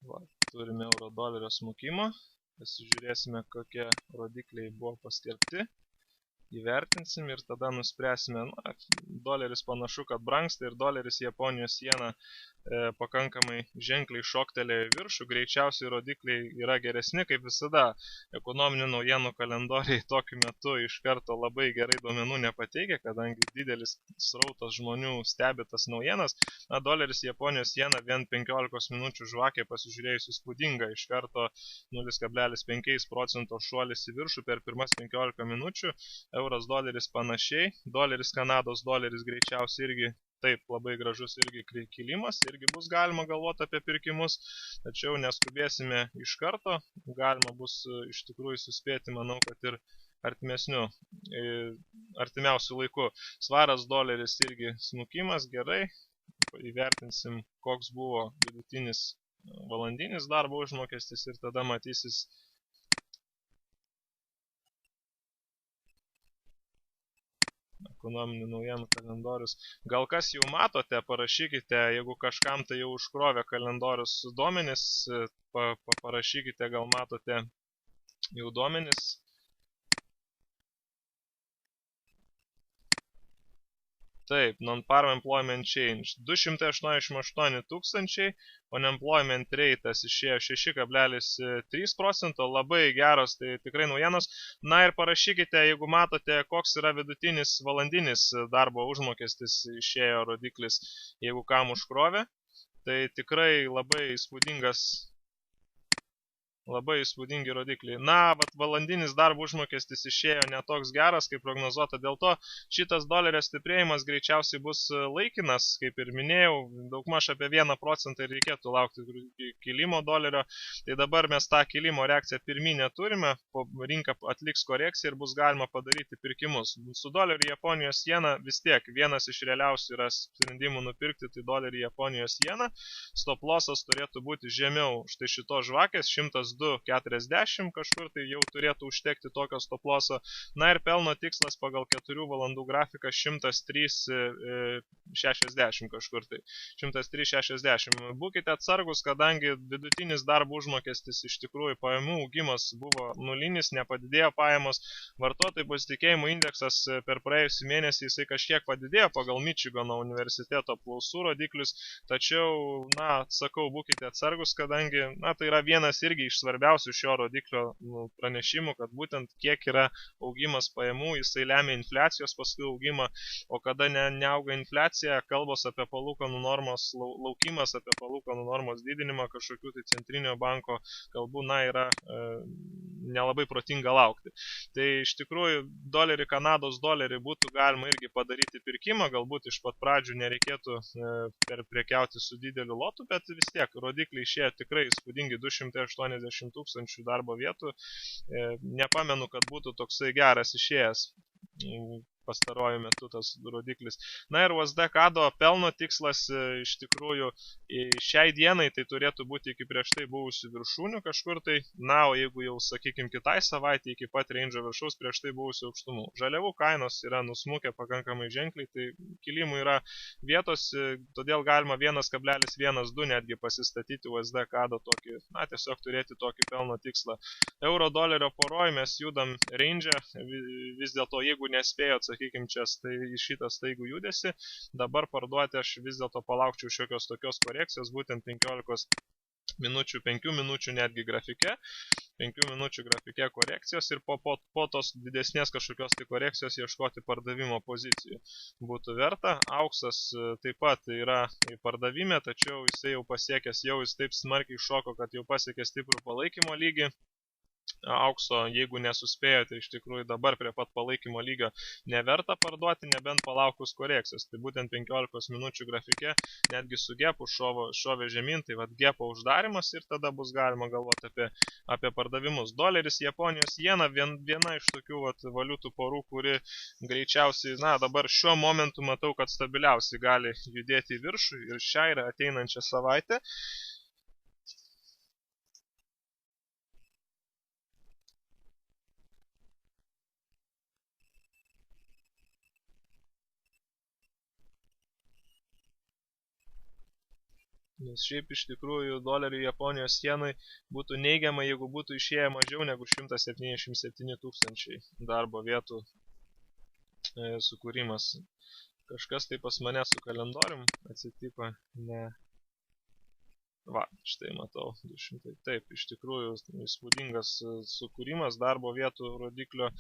Va, turime euro dolerio smukimą, pasižiūrėsime, kokie rodikliai buvo paskelbti, įvertinsim ir tada nuspręsime, na, doleris panašu, kad brangsta ir doleris Japonijos jena pakankamai ženkliai šoktelėjo į viršų, greičiausiai rodikliai yra geresni, kaip visada ekonominių naujienų kalendoriai tokiu metu iš karto labai gerai duomenų nepateikia, kadangi didelis srautas žmonių stebi tas naujienas. Na, doleris Japonijos jena vien 15 minučių žvakė pasižiūrėjus įspūdinga, iš karto 0,5 procento šuolis į viršų per pirmas 15 minučių, euras doleris panašiai, doleris Kanados doleris greičiausiai irgi taip labai gražus irgi kilimas, irgi bus galima galvoti apie pirkimus, tačiau neskubėsime iš karto, galima bus iš tikrųjų suspėti, manau, kad ir artimiausių laikų. Svaras doleris irgi smukimas, gerai, įvertinsim, koks buvo vidutinis valandinis darbo užmokestis ir tada matysis ekonominių naujienų kalendorius. Gal kas jau matote, parašykite, jeigu kažkam tai jau užkrovė kalendorius duomenis, parašykite, gal matote jau duomenis. Taip, non-farm employment change 288 tūkstančiai, unemployment rate'as išėjo 6,3 procento, labai geros, tai tikrai naujienos. Na ir parašykite, jeigu matote, koks yra vidutinis valandinis darbo užmokestis išėjo rodiklis, jeigu kam užkrovė, tai tikrai labai įspūdingi rodikliai. Na, valandinis darbo užmokestis išėjo netoks geras, kaip prognozuota. Dėl to šitas dolerio stiprėjimas greičiausiai bus laikinas, kaip ir minėjau, daugmaž apie 1 procentą ir reikėtų laukti kilimo dolerio. Tai dabar mes tą kilimo reakciją pirminę turime, rinka atliks korekciją ir bus galima padaryti pirkimus. Su doleriu Japonijos jena vis tiek vienas iš realiausių yra sprendimų nupirkti, tai dolerį Japonijos jena. Stop lossas turėtų būti žemiau štai šito žvakės 102,40 kažkur, tai jau turėtų užtekti tokio stop losso. Na ir pelno tikslas pagal 4 valandų grafiką 103,60 kažkur, tai 103,60. Būkite atsargus, kadangi vidutinis darbo užmokestis iš tikrųjų pajamų augimas buvo nulinis, nepadidėjo pajamos, vartotojų pasitikėjimo indeksas per praėjusį mėnesį jisai kažkiek padidėjo pagal Mičigano universiteto apklausų rodiklius, tačiau, na, sakau, būkite atsargus, kadangi, na, tai yra vienas irgi iš svarbiausių šio rodiklio pranešimų, kad būtent kiek yra augimas pajamų, jisai lemia infliacijos paskui augimą, o kada neauga infliacija, kalbos apie palūkanų normos laukimas, apie palūkanų normos didinimą kažkokių tai centrinio banko kalbų, yra nelabai protinga laukti. Tai iš tikrųjų Kanados dolerį būtų galima irgi padaryti pirkimą, galbūt iš pat pradžių nereikėtų prekiauti su dideliu lotu, bet vis tiek rodikliai išėjo tikrai įspūdingi 280 tūkstančių darbo vietų. Nepamenu, kad būtų toksai geras išėjęs pastaruoju metu tas rodiklis. Ir USD CAD pelno tikslas iš tikrųjų šiai dienai tai turėtų būti iki prieš tai buvusių viršūnių kažkur tai, o jeigu jau, sakykime, kitai savaitė iki pat range viršaus prieš tai buvusių aukštumų. Žaliavų kainos yra nusmukę pakankamai ženkliai, tai kilimų yra vietos, todėl galima 1,12 netgi pasistatyti USD CAD tokį, tiesiog turėti tokį pelno tikslą. Euro dolerio poroj mes judam range, vis dėlto jeigu nespėjot, sakykime, čia šitą staigų judesi, dabar parduoti aš vis dėlto palaukčiau šiokios tokios korekcijos, būtent 15 minučių, 5 minučių netgi grafike, 5 minučių grafike korekcijos ir po tos didesnės kažkokios tai korekcijos ieškoti pardavimo pozicijų. Būtų verta, auksas taip pat yra pardavime, tačiau jisai jau pasiekęs, jis taip smarkiai šoko, kad jau pasiekė stiprų palaikymo lygį. Aukso, jeigu nesuspėjote, iš tikrųjų dabar prie pat palaikymo lygio neverta parduoti, nebent palaukus korekcijos. Tai būtent 15 minučių grafike netgi su gepu šovė žemyn, tai gepo uždarimas ir tada bus galima galvoti apie pardavimus. Doleris, Japonijos jena, viena iš tokių valiutų porų, kuri greičiausiai, dabar šiuo momentu matau, kad stabiliausiai gali judėti į viršų ir šią ir ateinančią savaitę. Nes šiaip iš tikrųjų dolerių Japonijos jenai būtų neigiama, jeigu būtų išėję mažiau negu 177 tūkstančiai darbo vietų sukūrimas. Kažkas tai pas mane su kalendorium atsitiko, štai matau, 200. Taip, iš tikrųjų įspūdingas sukūrimas darbo vietų rodiklio,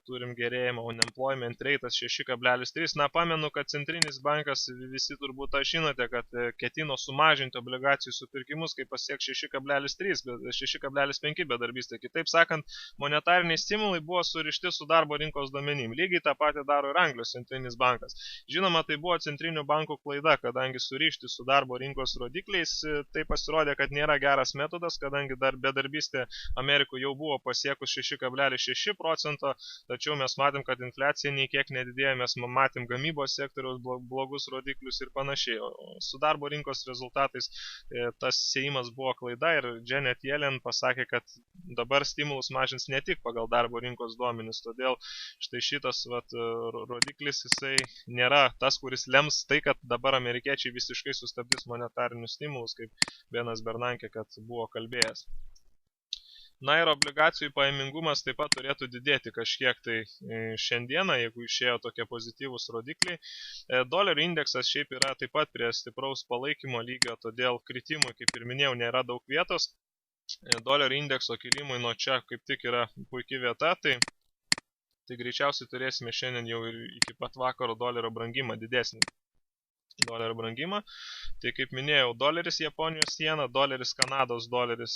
turim gerėjimą, unemployment rate'as 6,3. Pamenu, kad centrinis bankas, visi turbūt tą žinote, kad ketino sumažinti obligacijų supirkimus, kai pasieks 6,3, 6,5 bedarbystė. Kitaip sakant, monetariniai stimulai buvo surišti su darbo rinkos duomenim. Lygiai tą patį daro ir Anglijos centrinis bankas. Žinoma, tai buvo centrinių bankų klaida, kadangi surišti su darbo rinkos rodikliais, tai pasirodė, kad nėra geras metodas, kadangi dar bedarbystė Amerikoje jau buvo pasiekus 6,6 %, tačiau mes matėm, kad infliacija nei kiek nedidėjo, mes matėm gamybos sektoriaus blogus rodiklius ir panašiai. O su darbo rinkos rezultatais tas sėjimas buvo klaida ir Janet Yellen pasakė, kad dabar stimulus mažins ne tik pagal darbo rinkos duomenis, todėl štai šitas rodiklis jisai nėra tas, kuris lems tai, kad dabar amerikiečiai visiškai sustabdys monetarinius stimulus, kaip Benas Bernanke, kad buvo kalbėjęs. Ir obligacijų pajamingumas taip pat turėtų didėti kažkiek tai šiandieną, jeigu išėjo tokie pozityvūs rodikliai. Dolerio indeksas šiaip yra taip pat prie stipraus palaikymo lygio, todėl kritimui, kaip ir minėjau, nėra daug vietos. Dolerio indekso kilimui nuo čia kaip tik yra puikia vieta, tai greičiausiai turėsime šiandien jau ir iki pat vakaro dolerio brangimą didesnį. Dolerio brangimą. Tai kaip minėjau, doleris Japonijos jena, doleris Kanados doleris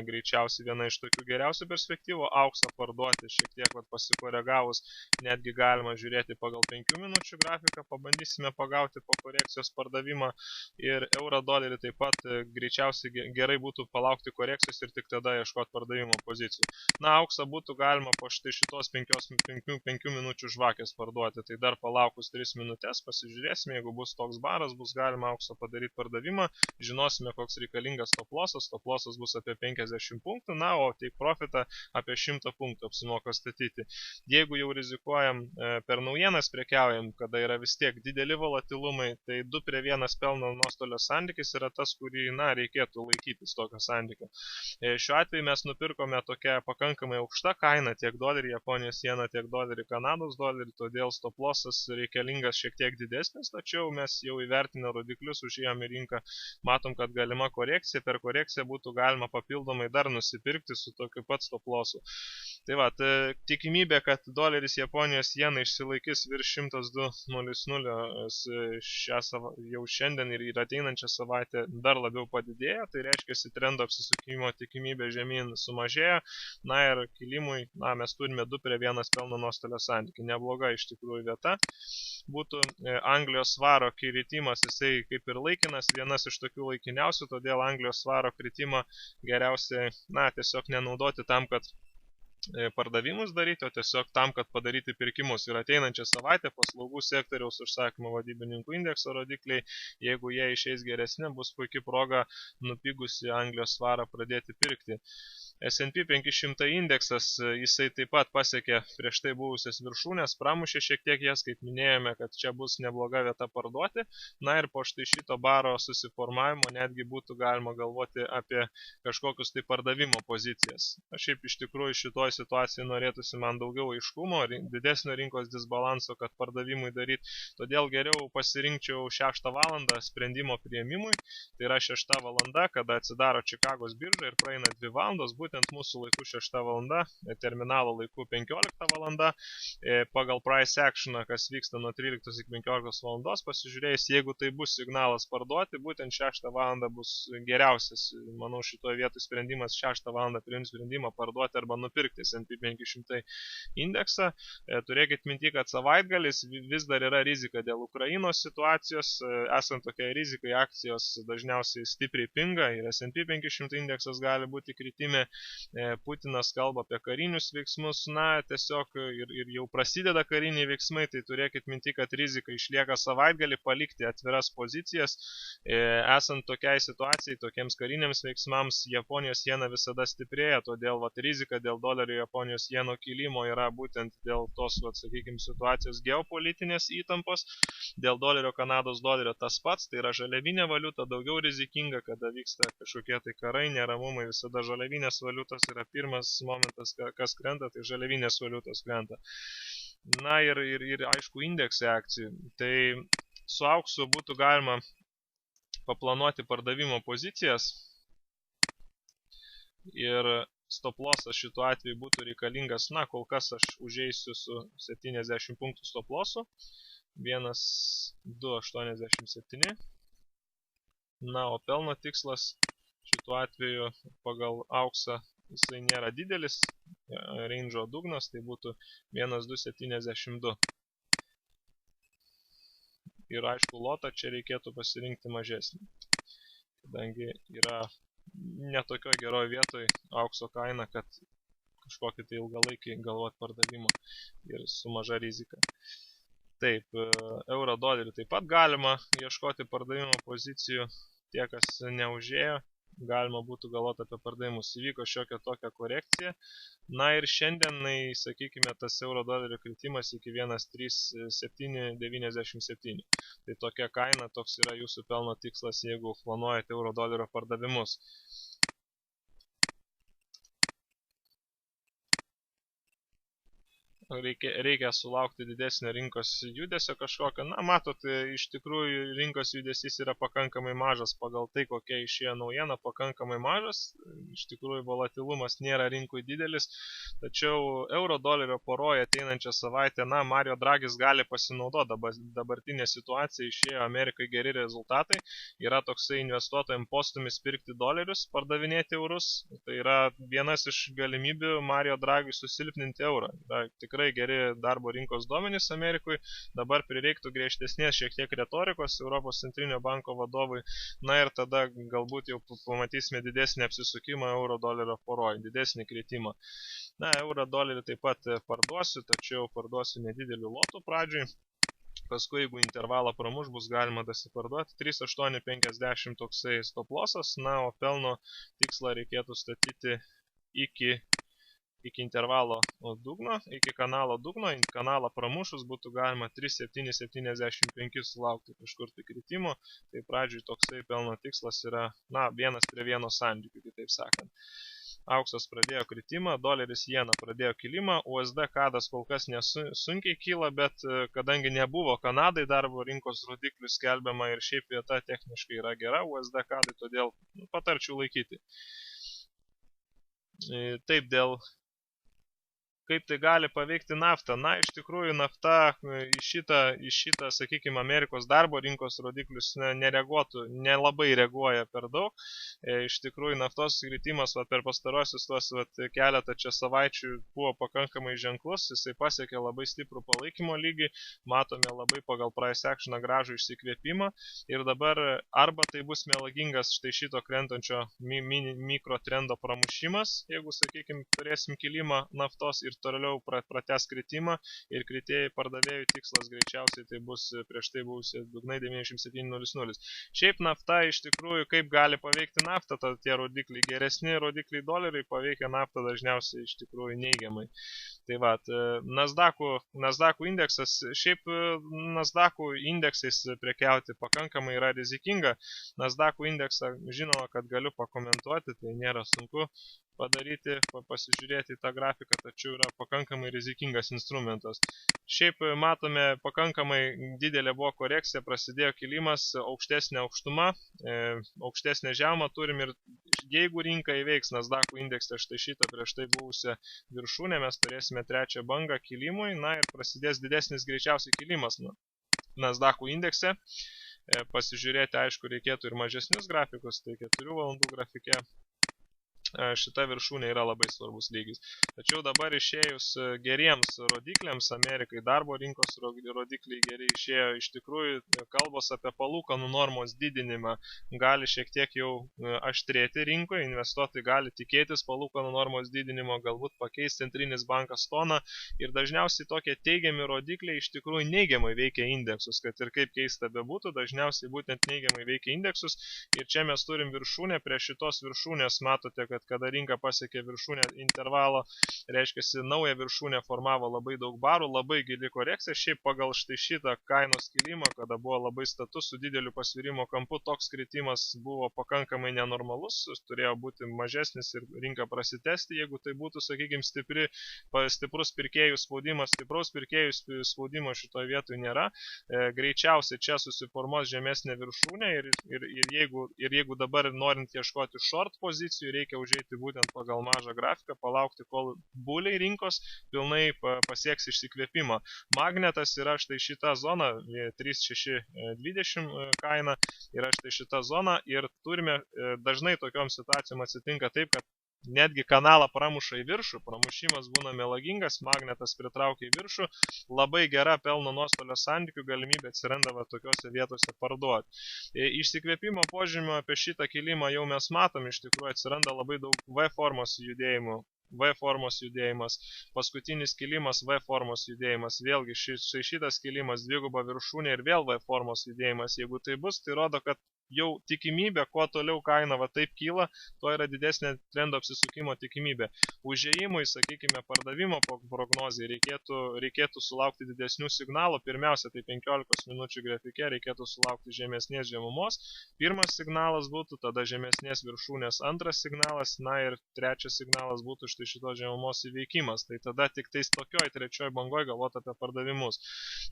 greičiausiai viena iš tokių geriausių perspektyvų. Auksą parduoti šiek tiek pasikoregavus, netgi galima žiūrėti pagal 5 minučių grafiką, pabandysime pagauti po korekcijos pardavimą ir euro dolerį taip pat greičiausiai gerai būtų palaukti korekcijos ir tik tada ieškoti pardavimo pozicijų. Auksą būtų galima po štai šitos 5 minučių žvakės parduoti, tai dar palaukus 3 minutės pasižiūrėsime, jeigu bus toks baras, bus galima auksą padaryti pardavimą, žinosime, koks reikalingas stop lossas bus apie 50 punktų, o take profitą apie 100 punktų apsimoka statyti. Jeigu jau rizikuojam per naujienas prekiaujam, kada yra vis tiek dideli volatilumai, tai 2:1 pelno nuostolio santykis yra tas, kurį, reikėtų laikytis tokio santykio. Šiuo atveju mes nupirkome tokią pakankamai aukštą kainą, tiek dolerį Japonijos jeną, tiek dolerį Kanados dolerį, todėl stop lossas reikalingas šiek tiek didesnis, tačiau mes jau įvertinę rodiklius, užėjom į rinką, matom, kad galima korekcija, per korekciją būtų galima papildomai dar nusipirkti su tokiu pat stop lossu. Tai va, tikimybė, kad doleris Japonijos jena išsilaikys virš 102.00 jau šiandien ir ateinančią savaitę dar labiau padidėjo, tai reiškia, trendo apsisukimo tikimybė žemyn sumažėjo, na ir kilimui, mes turime 2:1 pelno nuostolio santykį, nebloga iš tikrųjų vieta. Būtų Anglijos svaro kritimas, jisai kaip ir laikinas, vienas iš tokių laikiniausių, todėl Anglijos svaro kritimą geriausiai, tiesiog nenaudoti tam, kad pardavimus daryti, o tiesiog tam, kad padaryti pirkimus. Ir ateinančią savaitę paslaugų sektoriaus užsakymo vadybininkų indekso rodikliai, jeigu jie išeis geresni, bus puikia proga nupigusi Anglijos svarą pradėti pirkti. S&P 500 indeksas, jisai taip pat pasiekė prieš tai buvusias viršūnės, pramušė šiek tiek jas, kaip minėjome, kad čia bus nebloga vieta parduoti. Na ir po štai šito baro susiformavimo netgi būtų galima galvoti apie kažkokius tai pardavimo pozicijas. Aš šiaip iš tikrųjų šitoj situacijai norėtųsi man daugiau aiškumo, didesnio rinkos disbalanso, kad pardavimui daryti. Todėl geriau pasirinkčiau 6 valandą sprendimo priėmimui. Tai yra 6 valanda, kada atsidaro Čikagos birža ir praeina 2 valandos, būtent mūsų laiku 6 valanda, terminalo laiku 15 valanda. Pagal price actioną, kas vyksta nuo 13 iki 15 valandos, pasižiūrėjus, jeigu tai bus signalas parduoti, būtent 6 valandą bus geriausias. Manau, šitoje vietoje sprendimas 6 valandą priims sprendimą parduoti arba nupirkti S&P 500 indeksą. Turėkit minti, kad savaitgalis vis dar yra rizika dėl Ukrainos situacijos. Esant tokiai rizikai, akcijos dažniausiai stipriai pinga ir S&P 500 indeksas gali būti kritime. Putinas kalba apie karinius veiksmus, tiesiog ir jau prasideda kariniai veiksmai, tai turėkit minti, kad rizika išlieka savaitgalį palikti atviras pozicijas. Esant tokiai situacijai, tokiems kariniams veiksmams, Japonijos jena visada stiprėja, todėl rizika dėl dolerio Japonijos jeno kilimo yra būtent dėl tos, sakykime, situacijos geopolitinės įtampos. Dėl dolerio Kanados dolerio tas pats, tai yra žaliavinė valiuta, daugiau rizikinga, kada vyksta kažkokie tai karai, neramumai, visada žaliavinės valiutos yra pirmas momentas, kas krenta, tai žaliavinės valiutos krenta. Na ir aišku, indeksai akcijų. Tai su auksu būtų galima paplanuoti pardavimo pozicijas ir stop lossas šituo atveju būtų reikalingas, kol kas aš užeisiu su 70 punktų stop lossu, 1,287. O pelno tikslas šituo atveju pagal auksą jisai nėra didelis, range'o dugnas, tai būtų 1,272. Ir aišku, lotą čia reikėtų pasirinkti mažesnį, kadangi yra netokioj geroj vietoj aukso kaina, kad kažkokį tai ilgalaikį galvot pardavimą ir su maža rizika. Taip, euro dolerį taip pat galima ieškoti pardavimo pozicijų, tie, kas neužėjo, galima būtų galvoti apie pardavimus. Įvyko šiokia tokia korekcija. Na ir šiandien, sakykime, tas euro dolerio kritimas iki 1,3797. Tai tokia kaina, toks yra jūsų pelno tikslas, jeigu planuojate euro dolerio pardavimus. Reikia sulaukti didesnio rinkos judesio kažkokio. Matot, iš tikrųjų rinkos judesys yra pakankamai mažas pagal tai, kokia išėjo naujiena, pakankamai mažas. Iš tikrųjų, volatilumas nėra rinkui didelis. Tačiau euro dolerio poroje ateinančią savaitę, Mario Dragis gali pasinaudoti dabartinė situacija, išėjo Amerikai geri rezultatai. Yra toksai investuotojams postumis pirkti dolerius, pardavinėti eurus. Tai yra vienas iš galimybių Mario Dragui susilpninti eurą. Tikrai geri darbo rinkos duomenys Amerikoje, dabar prireiktų griežtesnės šiek tiek retorikos Europos centrinio banko vadovui, ir tada galbūt jau pamatysime didesnį apsisukimą euro dolerio poroj, didesnį kritimą. Euro dolerį taip pat parduosiu, tačiau parduosiu nedidelių lotų pradžiui. Paskui, jeigu intervalą pramuš, bus galima dasiparduoti. 3,850 toksai stop lossas, o pelno tikslą reikėtų statyti iki intervalo dugno, iki kanalo dugno, kanalą pramušus būtų galima 3,775 sulaukti kažkur tai kritimo, tai pradžiui toksai pelno tikslas yra 1:1 santykių, kitaip sakant. auksas pradėjo kritimą, doleris jena pradėjo kilimą, USD kadas kol kas nesunkiai kyla, bet kadangi nebuvo Kanadai darbo rinkos rodiklių skelbiama ir šiaip vieta techniškai yra gera USD kadai, todėl patarčiau laikyti. Taip, dėl kaip tai gali paveikti naftą. Na, iš tikrųjų, nafta į šitą, sakykime, Amerikos darbo rinkos rodiklius nelabai reaguoja per daug. Iš tikrųjų, naftos kritimas per pastarosius keletą čia savaičių buvo pakankamai ženklus, jisai pasiekė labai stiprų palaikymo lygį, matome labai pagal price actioną gražų išsikvėpimą ir dabar arba tai bus melagingas štai šito krentančio mikrotrendo pramušimas, jeigu, sakykime, turėsim kilimą naftos ir toliau pratęs kritimą ir kritėjai pardavėjų tikslas greičiausiai tai bus prieš tai buvusi dugnai 97.00. Šiaip nafta iš tikrųjų kaip gali paveikti naftą, tie rodikliai, geresni rodikliai doleriai paveikia naftą dažniausiai iš tikrųjų neigiamai. Tai va, Nasdaqų indeksas, šiaip Nasdaqų indeksais prekiauti pakankamai yra rizikinga. Nasdaqų indeksą žinoma, kad galiu pakomentuoti, tai nėra sunku padaryti, pasižiūrėti į tą grafiką, tačiau yra pakankamai rizikingas instrumentas. Šiaip matome pakankamai didelė buvo korekcija, prasidėjo kilimas, aukštesnė aukštuma, aukštesnė žemą turim ir jeigu rinka įveiks Nasdaqų indeksą štai šitą prieš tai buvusią viršūnę, mes turėsime trečią bangą kilimui, na ir prasidės didesnis greičiausiai kilimas Nasdaqų indekse. Pasižiūrėti, aišku, reikėtų ir mažesnius grafikus, tai 4 valandų grafike. Šita viršūnė yra labai svarbus lygis. Tačiau dabar išėjus geriems rodikliams, Amerikai darbo rinkos rodikliai geriai išėjo, iš tikrųjų kalbos apie palūkanų normos didinimą gali šiek tiek jau aštrėti rinkoje, investuotojai gali tikėtis palūkanų normos didinimo, galbūt pakeis centrinis bankas toną ir dažniausiai tokie teigiami rodikliai iš tikrųjų neigiamai veikia indeksus, kad ir kaip keista bebūtų, dažniausiai būtent neigiamai veikia indeksus ir čia mes turim viršūnę, prie šitos viršūnės matote, kad kada rinka pasiekė viršūnę intervalo, reiškiasi naują viršūnę formavo labai daug barų, labai gili korekcija, šiaip pagal štai šitą kainos kilimą, kada buvo labai status su dideliu pasvirimo kampu, toks kritimas buvo pakankamai nenormalus, turėjo būti mažesnis ir rinka prasitesti, jeigu tai būtų, sakykime, stiprus pirkėjų spaudimas, stipraus pirkėjų spaudimo šitoje vietoje nėra, greičiausiai čia susiformuos žemesnė viršūnė ir jeigu dabar norint ieškoti short pozicijų, reikia užeiti būtent pagal mažą grafiką, palaukti, kol buliai rinkos pilnai pasieks išsikvėpimą. Magnetas yra štai šita zona, 3620 kaina yra štai šita zona ir turime dažnai tokiom situacijom atsitinka taip, kad netgi kanalą pramuša į viršų, pramušimas būna melagingas, magnetas pritraukia į viršų, labai gera pelno nuostolio santykių galimybė atsiranda tokiose vietose parduoti. Išsikvėpimo požymio apie šitą kilimą jau mes matom, iš tikrųjų atsiranda labai daug V formos judėjimų. V formos judėjimas, paskutinis kilimas V formos judėjimas, vėlgi šitas kilimas, dviguba viršūnė ir vėl V formos judėjimas. Jeigu tai bus, tai rodo, kad jau tikimybė, kuo toliau kaina taip kyla, tuo yra didesnė trendo apsisukimo tikimybė. Užėjimui, sakykime, pardavimo prognozijai reikėtų sulaukti didesnių signalų. Pirmiausia, tai 15 minučių grafike reikėtų sulaukti žemesnės žemumos. Pirmas signalas būtų, tada žemesnės viršūnės antras signalas, na ir trečias signalas būtų štai šitos žemumos įveikimas. Tai tada tik tais tokioj trečioj bangoj galvoti apie pardavimus.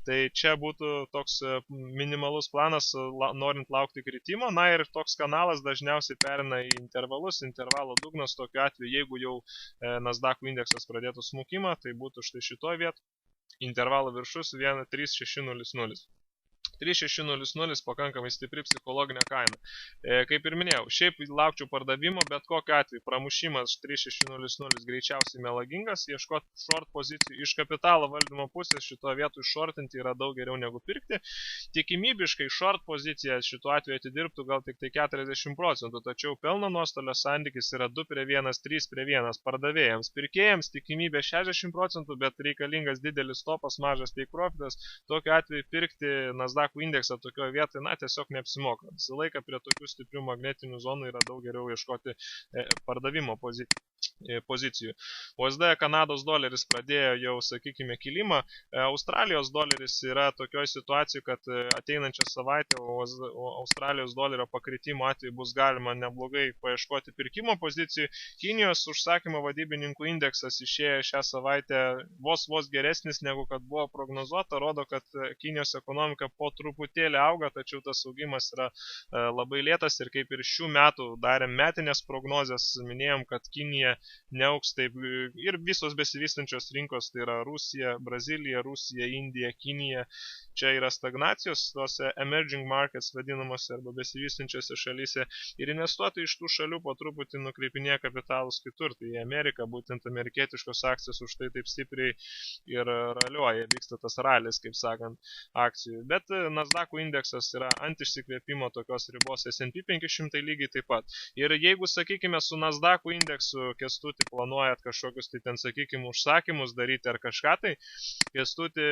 Tai čia būtų toks minimalus planas, norint laukti kritimą. Na ir toks kanalas dažniausiai perina į intervalus, intervalo dugnas, tokiu atveju, jeigu jau Nasdaqų indeksas pradėtų smukimą, tai būtų štai šitoj vietoj, intervalo viršus 13600. 3600 pakankamai stipri psichologinė kaina. Kaip ir minėjau, šiaip laukčiau pardavimo, bet kokiu atveju pramušimas 3600 greičiausiai melagingas, ieškoti short pozicijų iš kapitalo valdymo pusės šito vietų shortinti yra daug geriau negu pirkti. Tikimybiškai short pozicija šituo atveju atidirbtų gal tik tai 40%, tačiau pelno nuostolio santykis yra 2:1, 3:1 pardavėjams. Pirkėjams tikimybė 60%, bet reikalingas didelis stopas, mažas take profitas. Tokiu atveju pirkti Nasdaqų indeksą tokioje vietoje, na, tiesiog neapsimoka. Visą laiką prie tokių stiprių magnetinių zonų yra daug geriau ieškoti pardavimo pozicijų. pozicijų. USD Kanados doleris pradėjo jau, sakykime, kilimą. Australijos doleris yra tokioje situacijoje, kad ateinančią savaitę Australijos dolerio pakritimo atveju bus galima neblogai paieškoti pirkimo pozicijų. Kinijos užsakymo vadybininkų indeksas išėjo šią savaitę vos geresnis negu kad buvo prognozuota, rodo, kad Kinijos ekonomika po truputėlį auga, tačiau tas augimas yra labai lėtas ir kaip ir šių metų darėm metinės prognozės, minėjom, kad Kinija neauks taip ir visos besivystančios rinkos, tai yra Rusija, Brazilija, Rusija, Indija, Kinija, čia yra stagnacijos tose emerging markets vadinamose arba besivystančiose šalyse ir investuotojai iš tų šalių po truputį nukreipinėja kapitalus kitur, tai į Ameriką, būtent amerikietiškos akcijos už tai taip stipriai ir raliuoja, vyksta tas ralis, kaip sakant, akcijų, bet Nasdaq'ų indeksas yra ant išsikvėpimo tokios ribos, S&P 500 lygiai taip pat. Ir jeigu, sakykime, su Nasdaq'ų indeksu Kęstuti planuojat kažkokius, tai ten, sakykime, užsakymus daryti ar kažką, tai Kęstuti,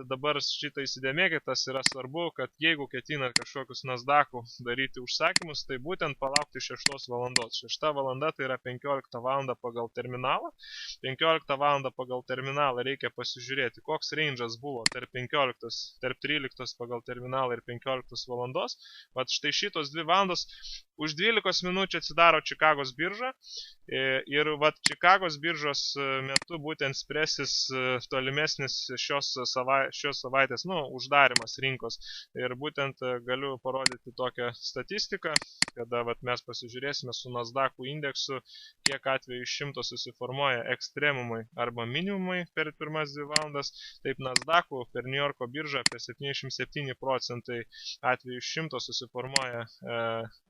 dabar šitą įsidėmėkit, tas yra svarbu, kad jeigu ketinat kažkokius Nasdaq'ų daryti užsakymus, tai būtent palaukti 6 valandos. 6 valanda tai yra 15 valandą pagal terminalą. 15 valandą pagal terminalą reikia pasižiūrėti, koks range'as buvo tarp 13 pagal terminalą ir 15 valandos. Vat štai šitos 2 valandos už 12 minučių atsidaro Čikagos birža ir vat Čikagos biržos metu būtent spresis tolimesnis šios savaitės, uždarimas rinkos. Ir būtent galiu parodyti tokią statistiką, kada vat mes pasižiūrėsime su Nasdaq'ų indeksu, kiek atveju iš 100 susiformuoja ekstremumai arba minimumai per pirmas 2 valandas. Taip Nasdaq'ų per New Yorko biržą apie 77% atveju iš 100 susiformuoja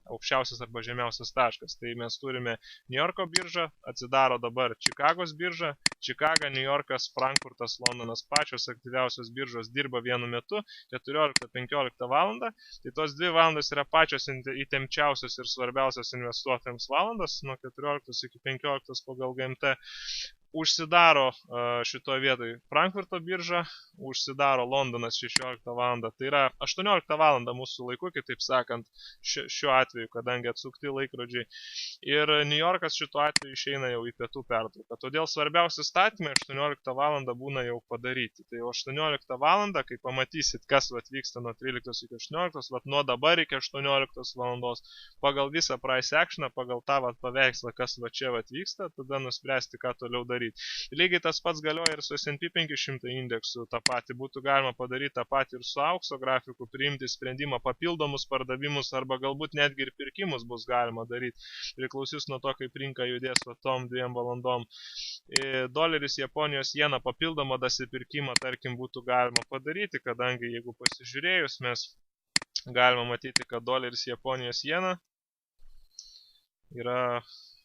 aukščiausias arba žemiausias taškas. Tai mes turime New Yorko biržą, atsidaro dabar Čikagos birža, Čikaga, New Yorkas, Frankfurtas, Londonas, pačios aktyviausios biržos dirba vienu metu 14-15 valandą. Tai tos 2 valandos yra pačios įtempčiausios ir svarbiausios investuotojams valandos, nuo 14 iki 15 pagal GMT. Užsidaro šitoje vietoje Frankfurto birža, užsidaro Londonas 16 valandą, tai yra 18 valandą mūsų laiku, kitaip sakant, šiuo atveju, kadangi atsukti laikrodžiai. Ir New Yorkas šituo atveju išeina jau į pietų pertrauką. Todėl svarbiausi statymai 18 valandą būna jau padaryti. Tai 18 valandą, kai pamatysit, kas vyksta nuo 13 iki 18, nuo dabar iki 18 valandos, pagal visą price actioną, pagal tą paveikslą, kas čia vyksta, tada nuspręsti, ką toliau daryti. Lygiai tas pats galioja ir su S&P 500 indeksu, tą patį būtų galima padaryti, tą patį ir su aukso grafiku, priimti sprendimą papildomus pardavimus arba galbūt netgi ir pirkimus bus galima daryti. Priklausys nuo to, kaip rinka judės tom 2 valandom. Doleris, Japonijos jena papildomą dasipirkimą, tarkim, būtų galima padaryti, kadangi jeigu pasižiūrėjus, mes galima matyti, kad doleris, Japonijos jena yra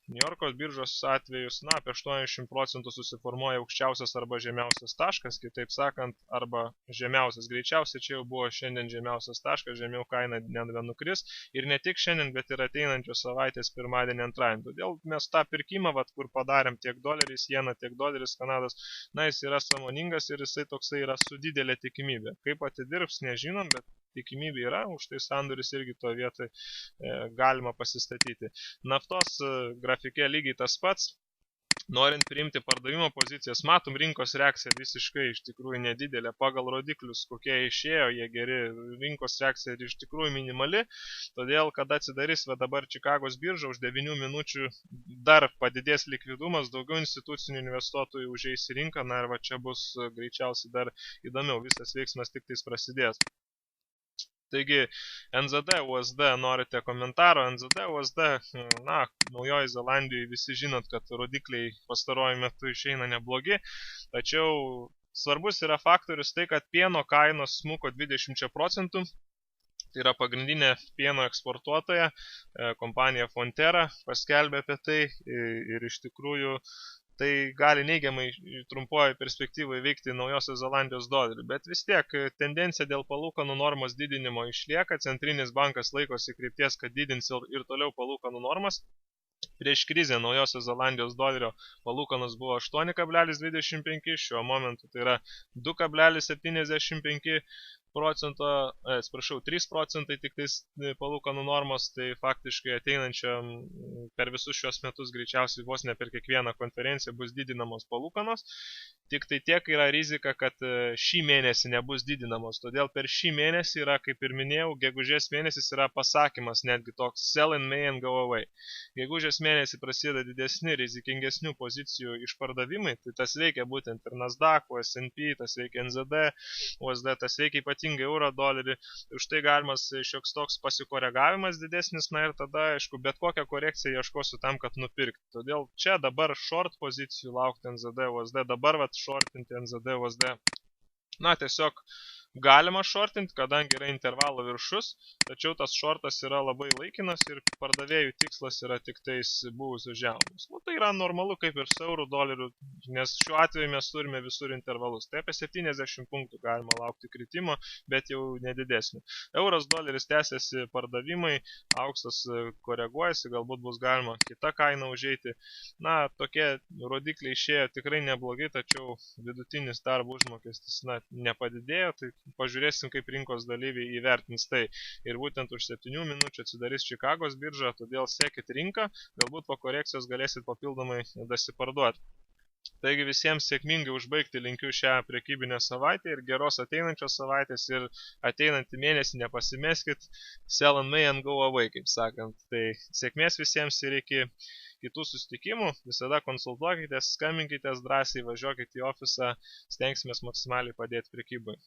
New Yorko biržos atvejus, apie 80% susiformuoja aukščiausias arba žemiausias taškas, kitaip sakant, arba žemiausias. Greičiausiai čia jau buvo šiandien žemiausias taškas, žemiau kaina nenukris ir ne tik šiandien, bet ir ateinančios savaitės pirmadienį antradienį. Todėl mes tą pirkimą, kur padarėm tiek doleris jena, tiek doleris Kanados, jis yra sąmoningas ir jisai toksai yra su didelė tikimybė. Kaip atidirbs, nežinom, bet tikimybė yra, už tai sandoris irgi to vietoj galima pasistatyti. Naftos grafike lygiai tas pats. Norint priimti pardavimo pozicijas, matom rinkos reakcija visiškai iš tikrųjų nedidelė. Pagal rodiklius, kokie išėjo, jie geri, rinkos reakcija iš tikrųjų minimali. Todėl, kada atsidarys dabar Čikagos birža, už 9 minučių dar padidės likvidumas, daugiau institucinių investuotojų užeis į rinką, ir čia bus greičiausiai dar įdomiau, visas veiksmas tik tais prasidės. Taigi, NZD, USD, norite komentaro, NZD, USD, Naujoji Zelandijoje visi žinot, kad rodikliai pastaruoju metu išeina neblogi, tačiau svarbus yra faktorius tai, kad pieno kainos smuko 20%, tai yra pagrindinė pieno eksportuotoja, kompanija Fonterra paskelbė apie tai ir iš tikrųjų tai gali neigiamai trumpoje perspektyvoje veikti Naujosios Zelandijos dolerį, bet vis tiek tendencija dėl palūkanų normos didinimo išlieka, centrinis bankas laikosi krypties, kad didins ir toliau palūkanų normas. Prieš krizę Naujosios Zelandijos dolerio palūkanos buvo 8,25, šiuo momentu tai yra 2,75 procento, 3 procentai tik tais palūkanų normos, tai faktiškai ateinančiam per visus šios metus greičiausiai vos ne per kiekvieną konferenciją bus didinamos palūkanos. Tik tai tiek yra rizika, kad šį mėnesį nebus didinamos, todėl per šį mėnesį yra, kaip ir minėjau, gegužės mėnesis yra pasakymas netgi toks sell in May and go away. Gegužės mėnesį prasideda didesni, rizikingesnių pozicijų išpardavimai, tai tas veikia būtent ir Nasdaq, S&P, tas veikia NZD, USD, tas veikia ypatingai euro dolerį, už tai galimas šioks toks pasikoregavimas didesnis, na ir tada, aišku, bet kokią korekciją ieškosiu tam, kad nupirkti. Todėl čia dabar short pozicijų laukti NZD, USD, dabar shortinti NZD, USD. Na, tiesiog galima shortinti, kadangi yra intervalo viršus, tačiau tas shortas yra labai laikinas ir pardavėjų tikslas yra tik tais buvusių žemumus. Nu, tai yra normalu kaip ir su eurų doleriu, nes šiuo atveju mes turime visur intervalus. Tai apie 70 punktų galima laukti kritimo, bet jau nedidesnį. Euras doleris tęsiasi pardavimai, auksas koreguojasi, galbūt bus galima kita kaina užeiti. Na, tokie rodikliai išėjo tikrai neblogai, tačiau vidutinis darbo užmokestis nepadidėjo, tai pažiūrėsim, kaip rinkos dalyviai įvertins tai. Ir būtent už 7 minučių atsidarys Čikagos birža, todėl sekit rinką, galbūt po korekcijos galėsit papildomai dasiparduoti. Taigi visiems sėkmingai užbaigti linkiu šią prekybinę savaitę ir geros ateinančios savaitės ir ateinantį mėnesį nepasimeskit, sell in May and go away, kaip sakant. Tai sėkmės visiems ir iki kitų susitikimų, visada konsultuokitės, skambinkitės drąsiai, važiuokite į ofisą, stengsimės maksimaliai padėti prekybai.